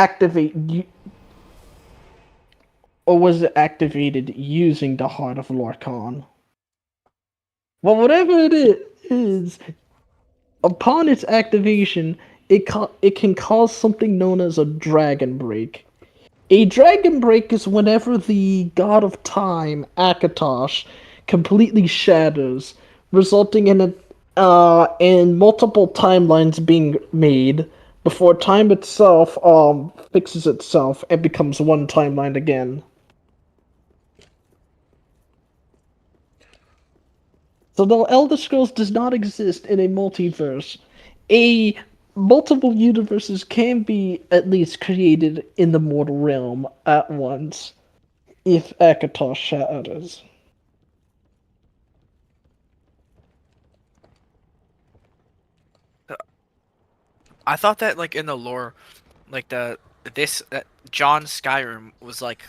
activated using the Heart of Lorkhan? Well, whatever it is, upon its activation, it can cause something known as a Dragon Break. A Dragon Break is whenever the god of time, Akatosh, completely shatters, resulting in multiple timelines being made before time itself fixes itself and becomes one timeline again. So the Elder Scrolls does not exist in a multiverse. Multiple universes can be at least created in the mortal realm at once, if Akatosh shatters. I thought that like in the lore, like that John Skyrim was like,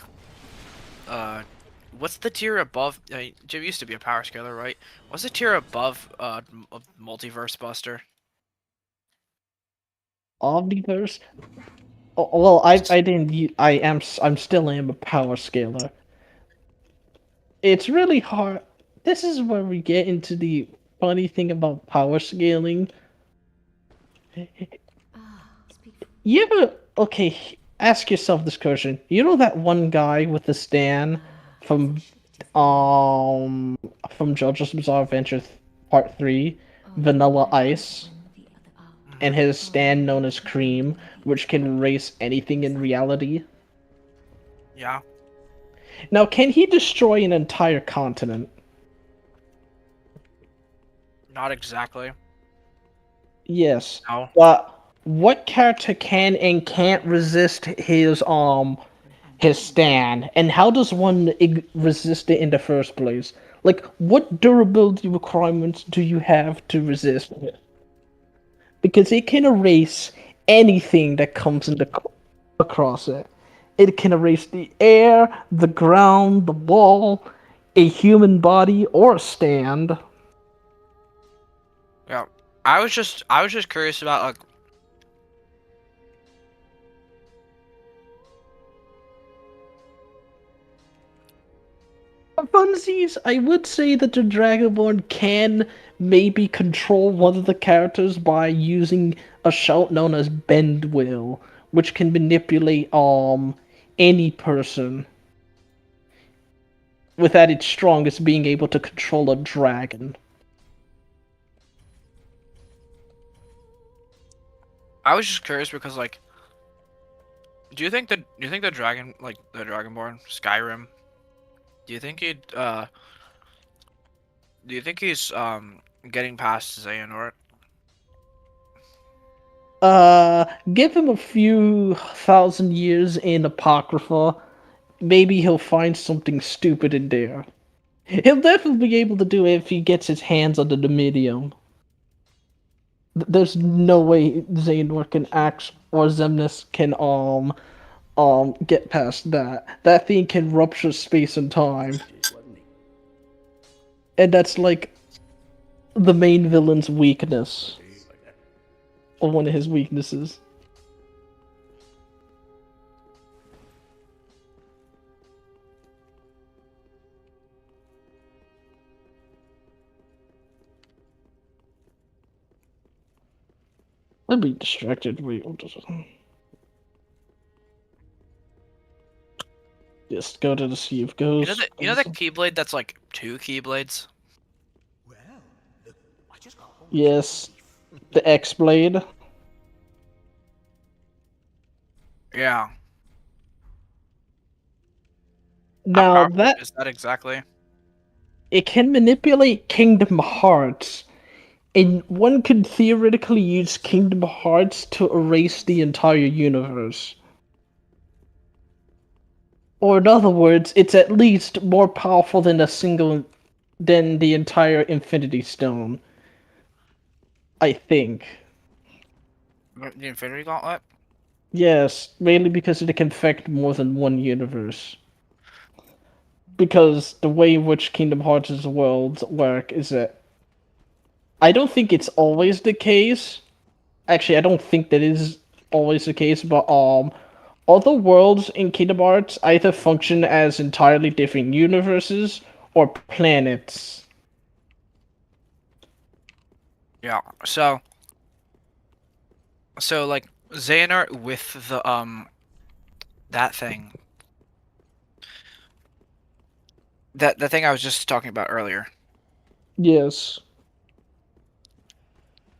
what's the tier above? Jim used to be a power scaler, right? What's the tier above Multiverse Buster? Omniverse. Oh, well, I'm still a power scaler. It's really hard. This is where we get into the funny thing about power scaling. You ever ask yourself this question. You know that one guy with the stand from JoJo's Bizarre Adventure Part 3, Vanilla Ice, and his stand known as Cream, which can erase anything in reality? Yeah. Now, can he destroy an entire continent? Not exactly. Yes. No. But what character can and can't resist his stand, and how does one resist it in the first place? Like, what durability requirements do you have to resist it? Because it can erase anything that comes across it. It can erase the air, the ground, the wall, a human body, or a stand. Yeah. I was just curious about like. Funsies, I would say that the Dragonborn can maybe control one of the characters by using a shout known as Bend Will, which can manipulate any person. With at its strongest being able to control a dragon. I was just curious because like, do you think the dragon, like the Dragonborn Skyrim, do you think he's getting past Xehanort? Give him a few thousand years in Apocrypha. Maybe he'll find something stupid in there. He'll definitely be able to do it if he gets his hands on the medium. There's no way Xehanort can act or Xemnas can get past that. That thing can rupture space and time. And that's like the main villain's weakness. Or one of his weaknesses. I'd be distracted. Wait, what does it? Just go to the Sea of Ghosts. You know the Keyblade that's like 2 Keyblades? Yes. The X-Blade. Yeah. Now How that is that exactly? it can manipulate Kingdom Hearts And one could theoretically use Kingdom Hearts to erase the entire universe. Or in other words, it's at least more powerful than the entire Infinity Stone. I think. The Infinity Gauntlet? Yes, mainly because it can affect more than one universe. Because the way in which Kingdom Hearts' worlds work is that I don't think it's always the case. Actually, I don't think that is always the case, but other worlds in Kingdom Hearts either function as entirely different universes or planets. Yeah. So like Xehanort with the that thing. That the thing I was just talking about earlier. Yes.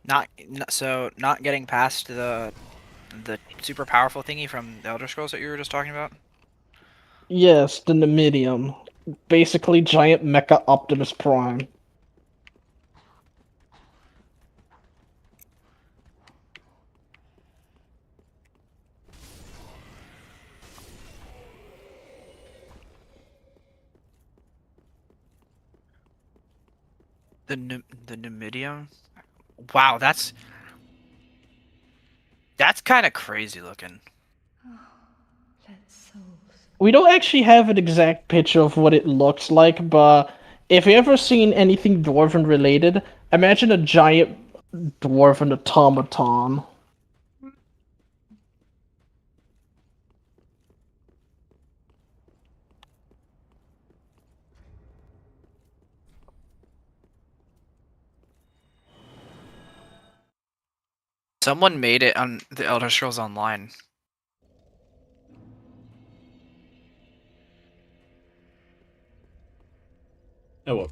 Not getting past the super powerful thingy from the Elder Scrolls that you were just talking about. Yes, the Numidium. Basically giant mecha Optimus Prime. The Numidium. Wow, that's kind of crazy looking. We don't actually have an exact picture of what it looks like, but if you ever seen anything Dwarven related, imagine a giant Dwarven automaton. Someone made it on the Elder Scrolls Online. Oh well.